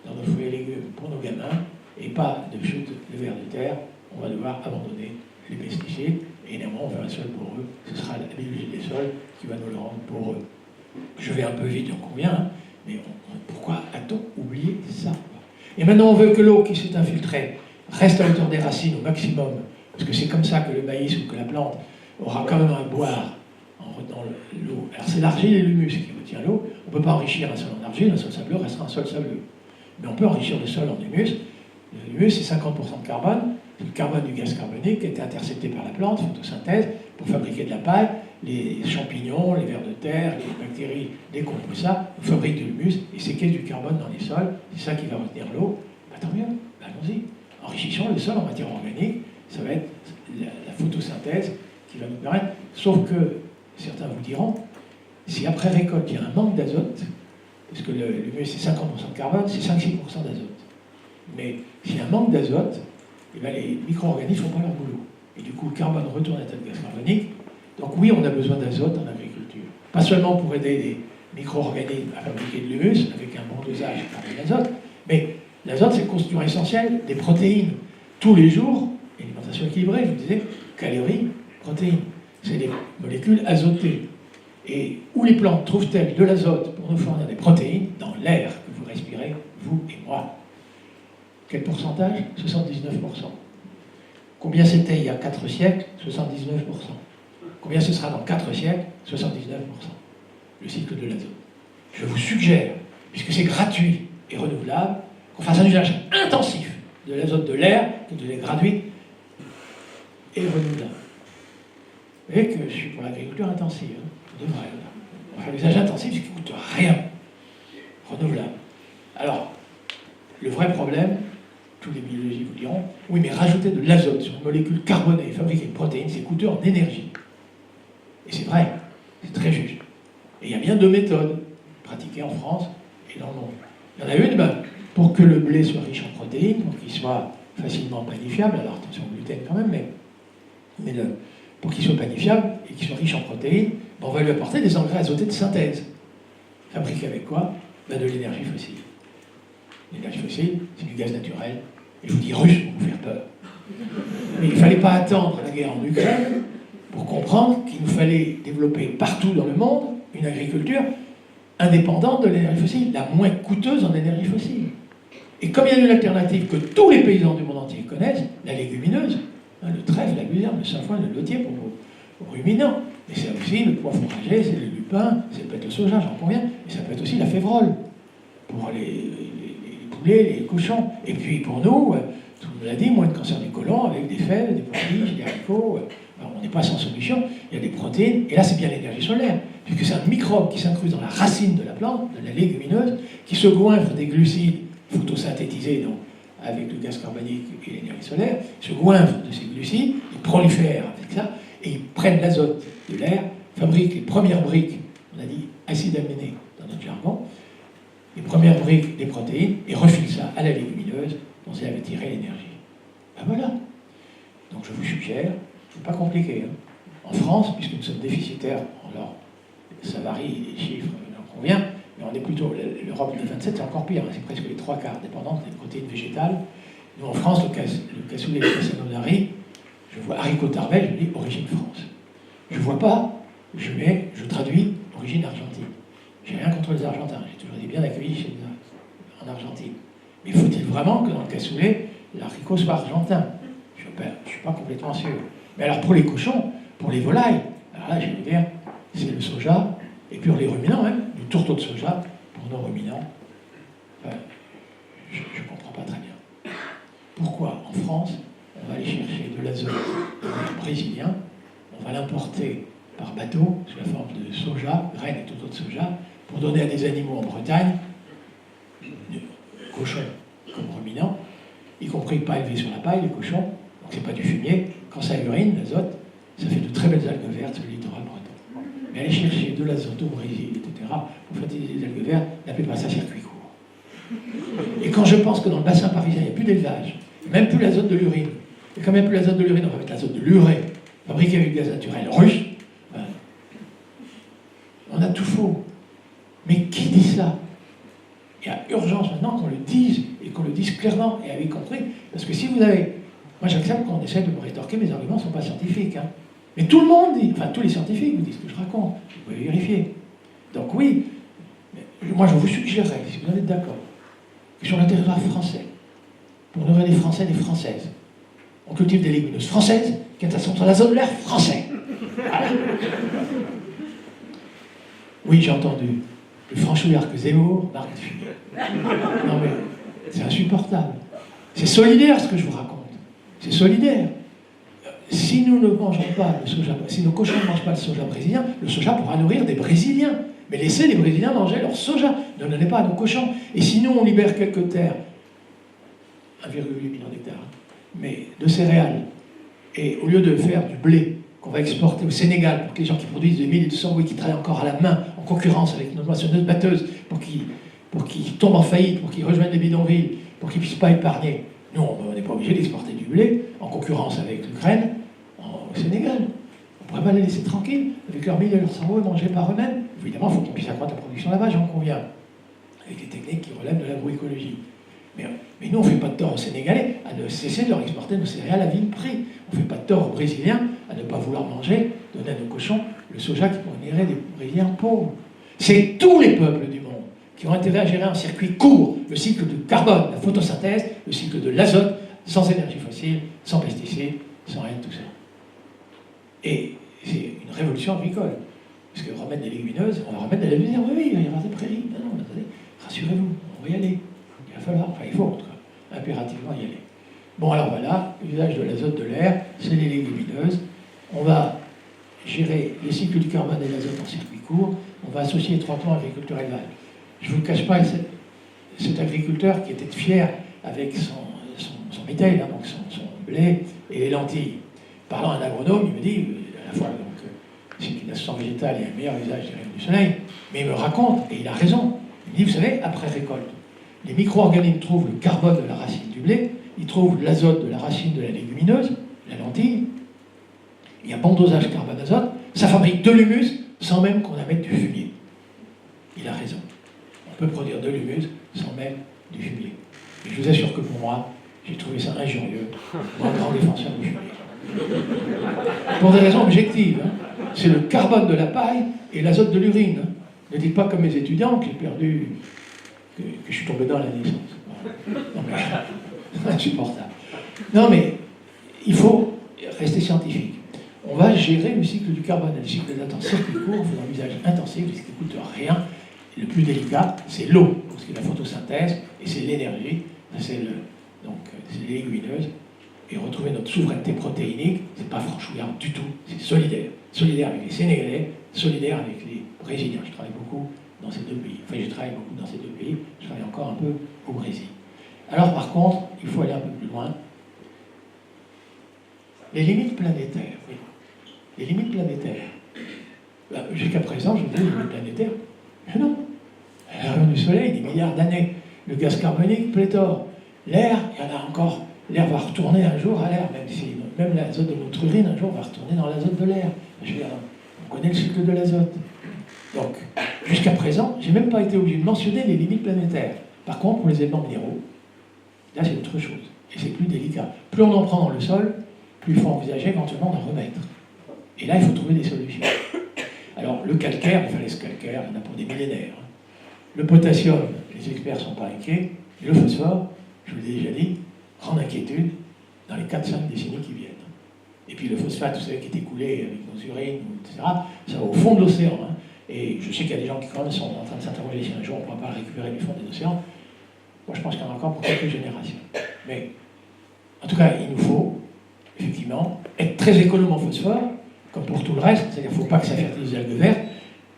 dans nos fruits et légumes pour nos gamins, et pas de chute de ver de terre, on va devoir abandonner les pesticides, et néanmoins on va un sol poreux. Ce sera la biologie des sols qui va nous le rendre poreux. Je vais un peu vite, j'en conviens, hein, mais pourquoi a-t-on oublié ça? Et maintenant on veut que l'eau qui s'est infiltrée reste à hauteur des racines au maximum, parce que c'est comme ça que le maïs ou que la plante aura quand même à boire en retenant l'eau. Alors c'est l'argile et l'humus qui retient l'eau. On ne peut pas enrichir un sol en argile, un sol sableux restera un sol sableux. Mais on peut enrichir le sol en humus. L'humus, c'est 50% de carbone. C'est le carbone du gaz carbonique qui a été intercepté par la plante, photosynthèse, pour fabriquer de la paille. Les champignons, les vers de terre, les bactéries décomposent ça, fabriquent de l'humus et séquestrent du carbone dans les sols. C'est ça qui va retenir l'eau. Bah, tant mieux, allons-y. Enrichissons le sol en matière organique. Ça va être la photosynthèse qui va nous permettre. Sauf que, certains vous diront, si après récolte il y a un manque d'azote, parce que l'humus c'est 50% de carbone, c'est 5-6% d'azote. Mais s'il y a un manque d'azote, eh bien, les micro-organismes ne font pas leur boulot. Et du coup, le carbone retourne à l'état de gaz carbonique. Donc oui, on a besoin d'azote en agriculture. Pas seulement pour aider les micro-organismes à fabriquer de l'humus, avec un bon dosage de l'azote, mais l'azote, c'est le constituant essentiel des protéines. Tous les jours, alimentation équilibrée, je vous disais, calories, protéines. C'est des molécules azotées. Et où les plantes trouvent-elles de l'azote pour nous fournir des protéines? Dans l'air que vous respirez, vous et moi. Quel pourcentage? 79%. Combien c'était il y a 4 siècles? 79%. Combien ce sera dans 4 siècles? 79%. Le cycle de l'azote. Je vous suggère, puisque c'est gratuit et renouvelable, qu'on fasse un usage intensif de l'azote de l'air, qui devient gratuit et renouvelable. Vous voyez que je suis pour l'agriculture intensive, hein, de vrai. On va faire l'usage intensif, ce qui ne coûte rien. Renouvelable. Alors, le vrai problème, tous les biologistes vous diront, oui, mais rajouter de l'azote sur une molécule carbonée et fabriquer une protéine, c'est coûteux en énergie. Et c'est vrai, c'est très juste. Et il y a bien 2 méthodes pratiquées en France et dans le monde. Il y en a une, pour que le blé soit riche en protéines, pour qu'il soit facilement panifiable, alors attention au gluten quand même, pour qu'il soit panifiable et qu'il soit riche en protéines, on va lui apporter des engrais azotés de synthèse. Fabriqués avec quoi? De l'énergie fossile. L'énergie fossile, c'est du gaz naturel. Et je vous dis russe pour vous faire peur. Mais il ne fallait pas attendre la guerre en Ukraine pour comprendre qu'il nous fallait développer partout dans le monde une agriculture indépendante de l'énergie fossile, la moins coûteuse en énergie fossile. Et comme il y a une alternative que tous les paysans du monde entier connaissent, la légumineuse, le trèfle, la luzerne, le sainfoin, le lotier pour vos ruminants. Mais c'est aussi le pois fourragé, c'est le lupin, ça peut être le soja, j'en conviens, mais ça peut être aussi la févrole pour les poulets, les cochons. Et puis pour nous, tout le monde l'a dit, moins de cancer du côlon avec des fèves, des pois-chiches, des haricots. Alors, on n'est pas sans solution, il y a des protéines, et là c'est bien l'énergie solaire, puisque c'est un microbe qui s'incruste dans la racine de la plante, de la légumineuse, qui se goinfre des glucides photosynthétisés donc, avec le gaz carbonique et l'énergie solaire, se goinfrent de ces glucides, ils prolifèrent avec ça, et ils prennent l'azote de l'air, fabriquent les premières briques, on a dit acides aminés dans notre jargon, les premières briques des protéines, et refilent ça à la légumineuse dont elle avait tiré l'énergie. Ben voilà. Donc je vous suggère, c'est pas compliqué, hein. En France, puisque nous sommes déficitaires, alors ça varie, les chiffres, j'en conviens, mais on est plutôt, l'Europe des 27, c'est encore pire, hein, c'est presque les 3/4 dépendance des protéines végétales. Nous en France, le cassoulet et le cassanodari, je vois haricot tarbel, je dis origine France. Je vois pas, je traduis origine Argentine. J'ai rien contre les Argentins, j'ai toujours été bien accueilli en Argentine. Mais faut-il vraiment que dans le cassoulet, l'haricot soit argentin? Je ne suis pas complètement sûr. Mais alors pour les cochons, pour les volailles, alors là, je vais dire, c'est le soja, et puis pour les ruminants, même, du tourteau de soja pour nos ruminants. Je ne comprends pas très bien. Pourquoi, en France, on va aller chercher de l'azote brésilien, on va l'importer par bateau, sous la forme de soja, graines et tourteaux de soja, pour donner à des animaux en Bretagne, cochons comme ruminants, y compris pas élevés sur la paille, les cochons, donc c'est pas du fumier. Quand ça urine, l'azote, ça fait de très belles algues vertes sur le littoral breton. Mais aller chercher de l'azote au Brésil, etc., pour faire des algues vertes, n'appelez pas ça circuit court. Et quand je pense que dans le bassin parisien, il n'y a plus d'élevage, même plus l'azote de l'urine, et quand même plus l'azote de l'urine, on va mettre l'azote de l'urée, fabriqué avec du gaz naturel russe, on a tout faux. Mais qui dit ça? Il y a urgence maintenant qu'on le dise, et qu'on le dise clairement, et avec compris. Parce que si vous avez... Moi j'accepte qu'on essaie de me rétorquer, mes arguments ne sont pas scientifiques. Hein. Mais tout le monde dit, enfin tous les scientifiques vous disent ce que je raconte, vous pouvez vérifier. Donc oui, moi je vous suggérerais, si vous en êtes d'accord, que sur le territoire français, pour nourrir des Français et des Françaises, on cultive des légumineuses françaises qui sont sur l'azote de l'air français. Voilà. Oui, j'ai entendu. Le franchouillard que Zemmour, Marc Dufumier. Non mais, c'est insupportable. C'est solidaire ce que je vous raconte. C'est solidaire. Si nous ne mangeons pas le soja, si nos cochons ne mangent pas le soja brésilien, le soja pourra nourrir des Brésiliens. Mais laissez les Brésiliens manger leur soja. Ne donnez pas à nos cochons. Et si nous, on libère quelques terres, 1,8 million d'hectares, mais de céréales, et au lieu de faire du blé qu'on va exporter au Sénégal, pour que les gens qui produisent de l'huile et du sorgho, qui travaillent encore à la main, en concurrence avec nos moissonneuses batteuses, pour qu'ils tombent en faillite, pour qu'ils rejoignent les bidonvilles, pour qu'ils ne puissent pas épargner. Nous, on n'est pas obligé d'exporter du blé, en concurrence avec l'Ukraine, au Sénégal. On ne pourrait pas les laisser tranquilles, avec leur mil et leur sorgho, et manger par eux-mêmes. Évidemment, il faut qu'ils puissent accroître la production là-bas, j'en conviens, avec des techniques qui relèvent de l'agroécologie. Mais nous, on ne fait pas de tort aux Sénégalais à ne cesser de leur exporter nos céréales à vil prix. On ne fait pas de tort aux Brésiliens à ne pas vouloir manger, donner à nos cochons, le soja qui proviendrait des Brésiliens pauvres. C'est tous les peuples du monde qui ont intérêt à gérer un circuit court, le cycle de carbone, la photosynthèse, le cycle de l'azote, sans énergie fossile, sans pesticides, sans rien de tout ça. Et c'est une révolution agricole. Parce que remettre des légumineuses, on va remettre de la luzerne, oui, il va y avoir des prairies. Non, non, attendez, rassurez-vous, on va y aller. Il va falloir, enfin il faut en tout cas, impérativement y aller. Bon alors voilà, l'usage de l'azote de l'air, c'est les légumineuses. On va gérer les cycles du carbone et de l'azote en circuit court. On va associer étroitement agriculture et élevage. Je ne vous le cache pas, cet agriculteur qui était fier avec son bétail, hein, donc son blé et les lentilles. Parlant à un agronome, il me dit, à la fois, c'est une assistance végétale et un meilleur usage des rayons du soleil, mais il me raconte, et il a raison, il me dit, vous savez, après récolte, Les micro-organismes trouvent le carbone de la racine du blé, ils trouvent l'azote de la racine de la légumineuse, la lentille. Il y a bon dosage carbone-azote, ça fabrique de l'humus sans même qu'on en mette du fumier. Il a raison. On peut produire de l'humus sans mettre du fumier. Et je vous assure que pour moi, j'ai trouvé ça injurieux, moi, un grand défenseur du fumier. Pour des raisons objectives. Hein. C'est le carbone de la paille et l'azote de l'urine. Hein. Ne dites pas comme mes étudiants que j'ai perdu, que je suis tombé dans la naissance. Non mais, insupportable. Non mais, il faut rester scientifique. On va gérer le cycle du carbone, le cycle d'azote en circuit court, en faisant un usage intensif, ce qui ne coûte rien. Le plus délicat, c'est l'eau, parce que la photosynthèse, et c'est l'énergie, c'est les légumineuses. Et retrouver notre souveraineté protéinique, c'est pas franchouillard du tout, c'est solidaire. Solidaire avec les Sénégalais, solidaire avec les Brésiliens. Je travaille beaucoup dans ces deux pays. Enfin, je travaille beaucoup dans ces deux pays, je travaille encore un peu au Brésil. Alors, par contre, il faut aller un peu plus loin. Les limites planétaires, oui. Les limites planétaires. Jusqu'à présent, je vous dis les limites planétaires. Mais non. La rayon du Soleil, des milliards d'années. Le gaz carbonique, pléthore. L'air, il y en a encore. L'air va retourner un jour à l'air, même l'azote de notre urine, un jour, va retourner dans l'azote de l'air. On connaît le cycle de l'azote. Donc, jusqu'à présent, je n'ai même pas été obligé de mentionner les limites planétaires. Par contre, pour les éléments minéraux, là, c'est autre chose. Et c'est plus délicat. Plus on en prend dans le sol, plus il faut envisager éventuellement d'en remettre. Et là, il faut trouver des solutions. Alors, le calcaire, les falaises calcaires, il y en a pour des millénaires. Le potassium, les experts ne sont pas inquiets. Et le phosphore, je vous l'ai déjà dit, grande inquiétude dans les 4-5 décennies qui viennent. Et puis le phosphate, vous savez, qui est écoulé avec nos urines, etc., ça va au fond de l'océan. Hein. Et je sais qu'il y a des gens qui quand même sont en train de s'interroger si un jour on ne pourra pas le récupérer du fond des océans. Moi, je pense qu'il y en a encore pour quelques générations. Mais, en tout cas, il nous faut, effectivement, être très économe en phosphore, comme pour tout le reste. C'est-à-dire qu'il ne faut pas que ça fertilise les algues vertes,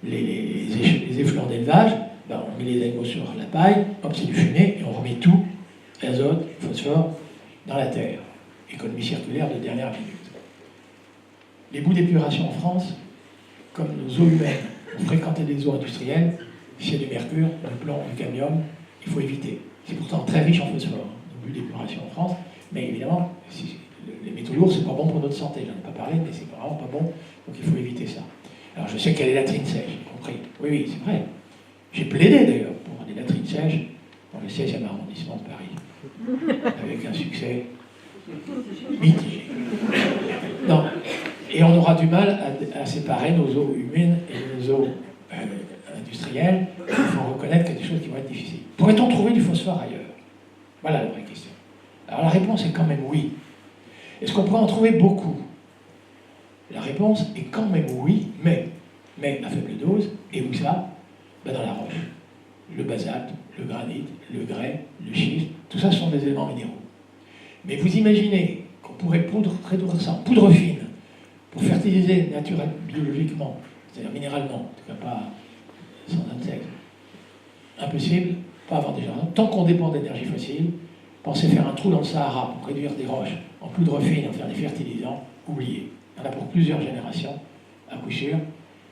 les effluents d'élevage. Ben, on met les animaux sur la paille, hop, c'est du fumier, et on remet tout, azote, phosphore, dans la terre. Économie circulaire de dernière minute. Les boues d'épuration en France, comme nos eaux humaines, ont fréquenté des eaux industrielles, s'il y a du mercure, du plomb, du cadmium, il faut éviter. C'est pourtant très riche en phosphore, nos boues d'épuration en France, mais évidemment, les métaux lourds, c'est pas bon pour notre santé. J'en ai pas parlé, mais c'est vraiment pas bon, donc il faut éviter ça. Alors je sais qu'il y a les latrines sèches, j'ai compris. Oui, c'est vrai. J'ai plaidé d'ailleurs pour des latrines sèches dans le 16e arrondissement de Paris, avec un succès mitigé. Non. Et on aura du mal à séparer nos eaux humaines et nos eaux industrielles. Il faut reconnaître qu'il y a des choses qui vont être difficiles. Pourrait-on trouver du phosphore ailleurs? Voilà la vraie question. Alors la réponse est quand même oui. Est-ce qu'on pourrait en trouver beaucoup? La réponse est quand même oui, mais à faible dose. Et où ça? Ben dans la roche. Le basalte, le granit, le grès, le schiste, tout ça sont des éléments minéraux. Mais vous imaginez qu'on pourrait réduire ça en poudre fine pour fertiliser naturellement, biologiquement, c'est-à-dire minéralement, en tout cas pas sans insectes. Impossible, pas avant des gens. Tant qu'on dépend d'énergie fossile, pensez faire un trou dans le Sahara pour réduire des roches en poudre fine, en faire des fertilisants, oubliez. Il y en a pour plusieurs générations, à coup sûr.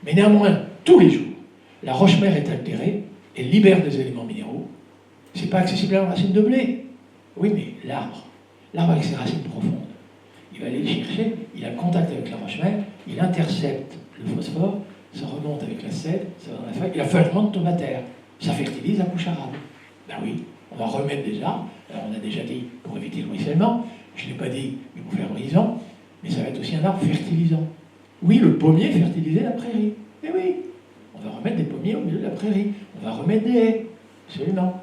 Mais néanmoins, tous les jours, la roche-mère est altérée, elle libère des éléments minéraux. C'est pas accessible à la racine de blé. Oui, mais l'arbre avec ses racines profondes, il va aller le chercher, il a contact avec la roche-mère, il intercepte le phosphore, ça remonte avec la sève, ça va dans la feuille, et la feuille remonte tombe à terre. Ça fertilise la couche arabe. Ben oui, on va remettre des arbres. Alors on a déjà dit pour éviter le ruissellement, je ne l'ai pas dit, mais pour faire brisant, mais ça va être aussi un arbre fertilisant. Oui, le pommier fertilisait la prairie. Eh oui, on va remettre des pommiers au milieu de la prairie. On va remettre des haies, absolument.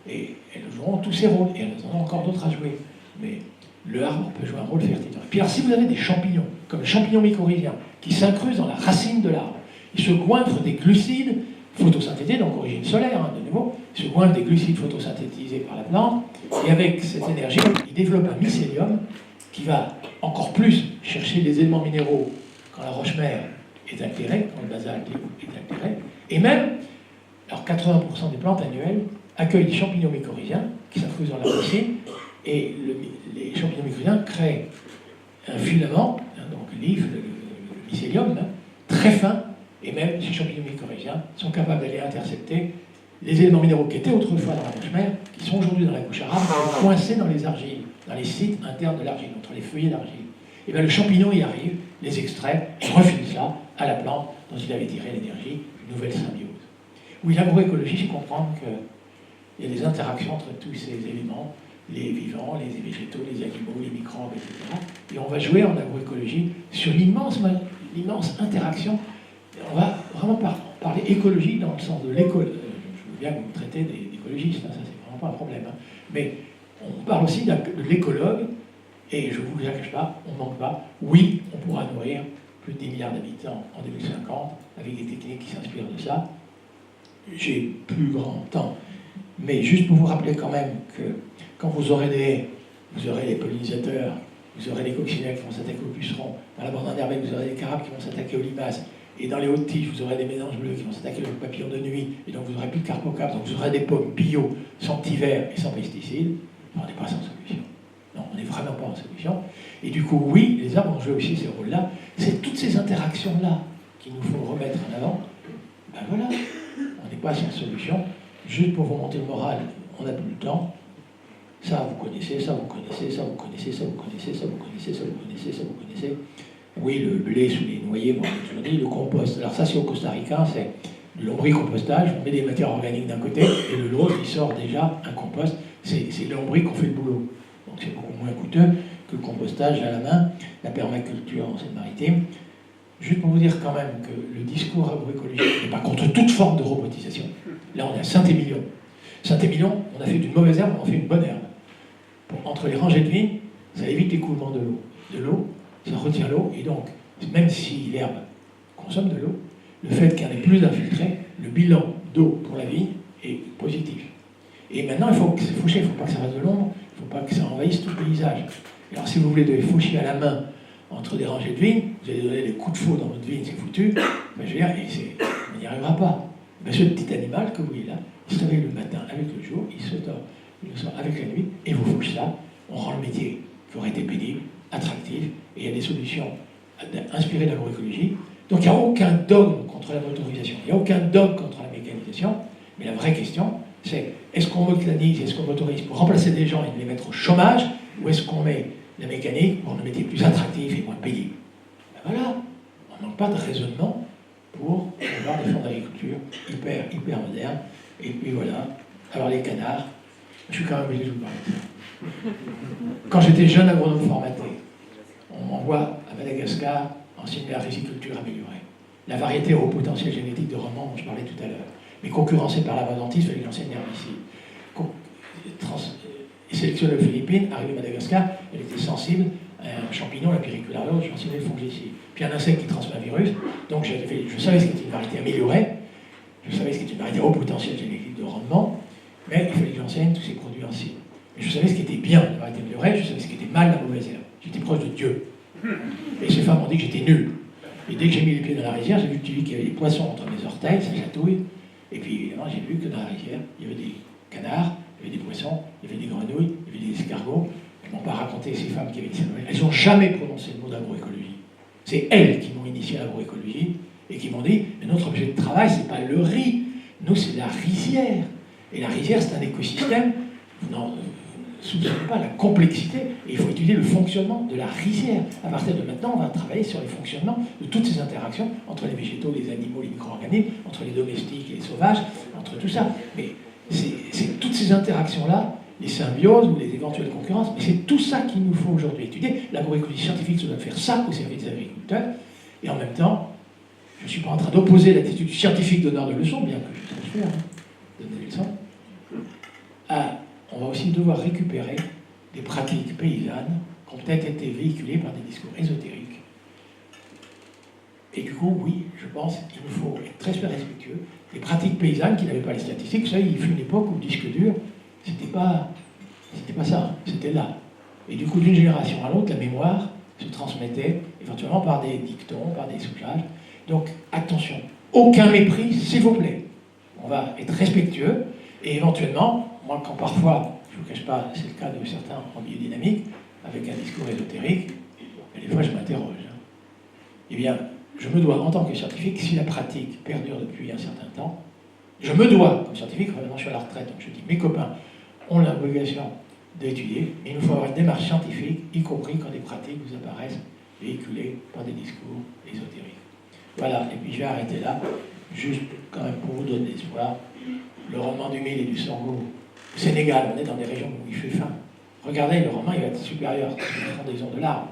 Et elles joueront tous ces rôles, et elles en ont encore d'autres à jouer. Mais le arbre peut jouer un rôle fertilisant. Et puis alors, si vous avez des champignons, comme le champignon mycorhizien, qui s'incrusent dans la racine de l'arbre, ils se goinfrent des glucides photosynthétisés, donc origine solaire, hein, de nouveau, ils se goinfrent des glucides photosynthétisés par la plante, et avec cette énergie, ils développent un mycélium qui va encore plus chercher les éléments minéraux quand la roche-mère est altérée, quand le basalte est altéré, et même, alors 80% des plantes annuelles accueillent des champignons mycorhiziens qui s'incrusent dans la racine, et les champignons mycorhiziens créent un filament, hein, donc l'if, le mycélium, hein, très fin, et même ces champignons mycorhiziens sont capables d'aller intercepter les éléments minéraux qui étaient autrefois dans la roche-mère, qui sont aujourd'hui dans la couche arabe, sont coincés dans les argiles, dans les sites internes de l'argile, entre les feuillets d'argile. Et bien le champignon y arrive, les extrait, et refile ça à la plante dont il avait tiré l'énergie, une nouvelle symbiose. Oui, l'agroécologie, c'est comprendre qu'il y a des interactions entre tous ces éléments, les vivants, les végétaux, les animaux, les microbes, etc. Et on va jouer en agroécologie sur l'immense interaction. On va vraiment parler écologie dans le sens de l'école. Je veux bien que vous traitez d'écologistes, ça c'est vraiment pas un problème. Mais on parle aussi de l'écologue, et je ne vous le cache pas, on ne manque pas. Oui, on pourra nourrir plus de 10 milliards d'habitants en 2050 avec des techniques qui s'inspirent de ça. J'ai plus grand temps. Mais juste pour vous rappeler quand même que quand vous aurez les pollinisateurs, vous aurez les coccinelles qui vont s'attaquer aux pucerons, dans la bande enherbée, vous aurez les carapes qui vont s'attaquer aux limaces, et dans les hautes tiges, vous aurez des mélanges bleus qui vont s'attaquer aux papillons de nuit, et donc vous n'aurez plus de carpocapes, donc vous aurez des pommes bio, sans petits-verts et sans pesticides. On n'est pas sans solution. Non, on n'est vraiment pas en solution. Et du coup, oui, les arbres ont joué aussi ce rôle-là. C'est toutes ces interactions-là qu'il nous faut remettre en avant. Ben voilà, on n'est pas sans solution. Juste pour vous monter le moral, on n'a plus le temps. Ça, vous connaissez, ça, vous connaissez, ça, vous connaissez, ça, vous connaissez, ça, vous connaissez, ça, vous connaissez, ça, vous connaissez. Oui, le lait sous les noyers, moi, j'ai toujours dit, le compost. Alors ça, c'est au Costa Rica, c'est du lombricompostage. On met des matières organiques d'un côté, et de l'autre, il sort déjà un compost. C'est le lombric qu'on fait le boulot. Donc c'est beaucoup moins coûteux que le compostage à la main, la permaculture en Seine-Maritime. Juste pour vous dire quand même que le discours agroécologique n'est pas contre toute forme de robotisation. Là, on est à Saint-Émilion. Saint-Émilion, on a fait d'une mauvaise herbe, on fait une bonne herbe. Entre les rangées de vignes, ça évite l'écoulement de l'eau. De l'eau, ça retient l'eau, et donc, même si l'herbe consomme de l'eau, le fait qu'il n'y en ait plus d'infiltré, le bilan d'eau pour la vigne est positif. Et maintenant, il faut que c'est fauché, il ne faut pas que ça reste de l'ombre, il ne faut pas que ça envahisse tout le paysage. Alors, si vous voulez de les faucher à la main entre des rangées de vignes, vous allez donner des coups de faux dans votre vigne, c'est foutu. Ben, je veux dire, on n'y arrivera pas. Ben, ce petit animal que vous voyez là, il se réveille le matin avec le jour, il se dort avec la nuit, et vous fauchez ça, on rend le métier qui aurait été pénible, attractif, et il y a des solutions inspirées de l'agroécologie. Donc il n'y a aucun dogme contre la motorisation, il n'y a aucun dogme contre la mécanisation, mais la vraie question, c'est est-ce qu'on mécanise, est-ce qu'on motorise pour remplacer des gens et les mettre au chômage, ou est-ce qu'on met la mécanique pour rendre le métier plus attractif et moins pénible? Ben voilà, on ne manque pas de raisonnement pour avoir des fonds d'agriculture hyper modernes. Et puis voilà, alors les canards, je suis quand même obligé de vous parler de ça. Quand j'étais jeune agronome formaté, on m'envoie à Madagascar enseigner la riziculture améliorée. La variété au potentiel génétique de rendement dont je parlais tout à l'heure. Mais concurrencée par l'abondantise, il fallait que j'enseigne l'herbicide. Sélectionné aux Philippines, arrivé à Madagascar, elle était sensible à un champignon, la périculariose, j'enseignais le fongicide. Puis un insecte qui transmet un virus, donc je savais ce qu'était une variété améliorée, je savais ce qu'était une variété au potentiel génétique de rendement, mais il fallait que j'enseigne tous ces produits en cible. Et je savais ce qui était bien, la variété améliorée, je savais ce qui était mal, la mauvaise herbe. J'étais proche de Dieu. Et ces femmes m'ont dit que j'étais nul. Et dès que j'ai mis les pieds dans la rizière, j'ai vu qu'il y avait des poissons entre mes orteils, ça chatouille. Et puis évidemment, j'ai vu que dans la rizière, il y avait des canards, il y avait des poissons, il y avait des grenouilles, il y avait des escargots. Elles ne m'ont pas raconté ces femmes qui avaient dit ça. Elles n'ont jamais prononcé le mot d'agroécologie. C'est elles qui m'ont initié à l'agroécologie et qui m'ont dit mais notre objet de travail, ce n'est pas le riz, nous, c'est la rizière. Et la rizière, c'est un écosystème. Vous n'en soupçonnez pas la complexité. Et il faut étudier le fonctionnement de la rizière. À partir de maintenant, on va travailler sur les fonctionnements de toutes ces interactions entre les végétaux, les animaux, les micro-organismes, entre les domestiques et les sauvages, entre tout ça. Mais c'est toutes ces interactions-là, les symbioses ou les éventuelles concurrences, mais c'est tout ça qu'il nous faut aujourd'hui étudier. L'agroécologie scientifique, ça doit faire ça au service des agriculteurs. Et en même temps, je ne suis pas en train d'opposer l'attitude scientifique donneur de leçons, bien que je sache faire, donner des leçons. On va aussi devoir récupérer des pratiques paysannes qui ont peut-être été véhiculées par des discours ésotériques. Et du coup, oui, je pense qu'il nous faut être très respectueux des pratiques paysannes qui n'avaient pas les statistiques. Vous savez, il fut une époque où le disque dur, c'était pas ça, c'était là. Et du coup, d'une génération à l'autre, la mémoire se transmettait éventuellement par des dictons, par des soufflages. Donc, attention, aucun mépris, s'il vous plaît. On va être respectueux, et éventuellement, moi, quand parfois, je ne vous cache pas, c'est le cas de certains en biodynamique, avec un discours ésotérique, des fois je m'interroge. Eh bien, je me dois, en tant que scientifique, si la pratique perdure depuis un certain temps, je me dois, comme scientifique, maintenant je suis à la retraite, donc je dis, mes copains, ont l'obligation d'étudier, mais il nous faut avoir une démarche scientifique, y compris quand des pratiques vous apparaissent véhiculées par des discours ésotériques. Voilà, et puis je vais arrêter là, juste quand même pour vous donner de l'espoir. Le rendement du mil et du sorgho au Sénégal, on est dans des régions où il fait faim. Regardez, le rendement il va être supérieur à la frondaison de l'arbre.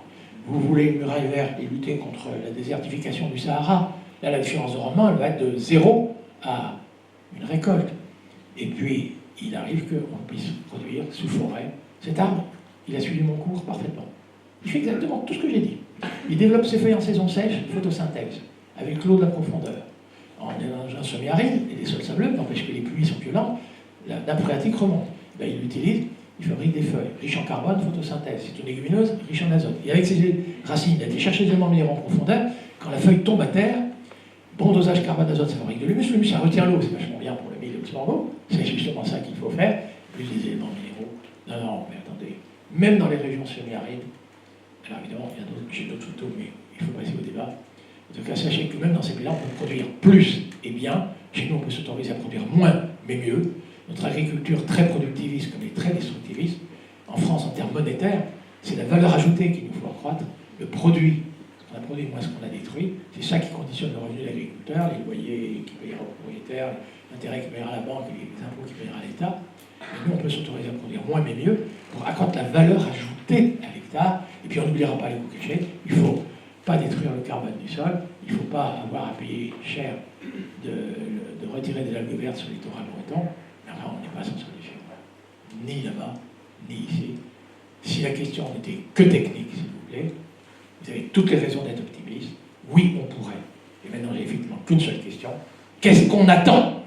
Vous voulez une muraille verte et lutter contre la désertification du Sahara. Là, la différence de rendement, elle va être de 0 à une récolte. Et puis, il arrive qu'on puisse produire sous forêt. Cet arbre, il a suivi mon cours parfaitement. Il fait exactement tout ce que j'ai dit. Il développe ses feuilles en saison sèche, photosynthèse, avec l'eau de la profondeur. On est dans un semi-aride et des sols sableux, n'empêche que les pluies sont violentes, la nappe phréatique remonte. Ben, il l'utilise, il fabrique des feuilles, riches en carbone, photosynthèse. C'est une légumineuse riche en azote. Et avec ses racines, il a été chercher des éléments minéraux en profondeur. Quand la feuille tombe à terre, bon dosage carbone-azote, ça fabrique de l'humus. L'humus, ça retient l'eau, c'est vachement bien pour le mil et le sorgho. C'est justement ça qu'il faut faire. Plus des éléments minéraux. Non, mais attendez. Même dans les régions semi-arides, alors évidemment, j'ai d'autres photos, mais il faut passer au débat. En tout cas, sachez que même dans ces pays-là, on peut produire plus et bien. Chez nous, on peut s'autoriser à produire moins, mais mieux. Notre agriculture très productiviste comme elle est très destructiviste, en France, en termes monétaires, c'est la valeur ajoutée qu'il nous faut accroître. Le produit, ce qu'on a produit moins ce qu'on a détruit, c'est ça qui conditionne le revenu de l'agriculteur, les loyers qui payera au propriétaire, l'intérêt qui payera à la banque et les impôts qui payera à l'État. Et nous, on peut s'autoriser à produire moins mais mieux pour accroître la valeur ajoutée à l'hectare. Et puis on n'oubliera pas les coûts cachés. Il ne faut pas détruire le carbone du sol. Il ne faut pas avoir à payer cher de retirer des algues vertes sur le littoral breton. Mais enfin, on n'est pas sans solution. Ni là-bas, ni ici. Si la question n'était que technique, s'il vous plaît, vous avez toutes les raisons d'être optimiste. Oui, on pourrait. Et maintenant, j'ai effectivement qu'une seule question. Qu'est-ce qu'on attend ?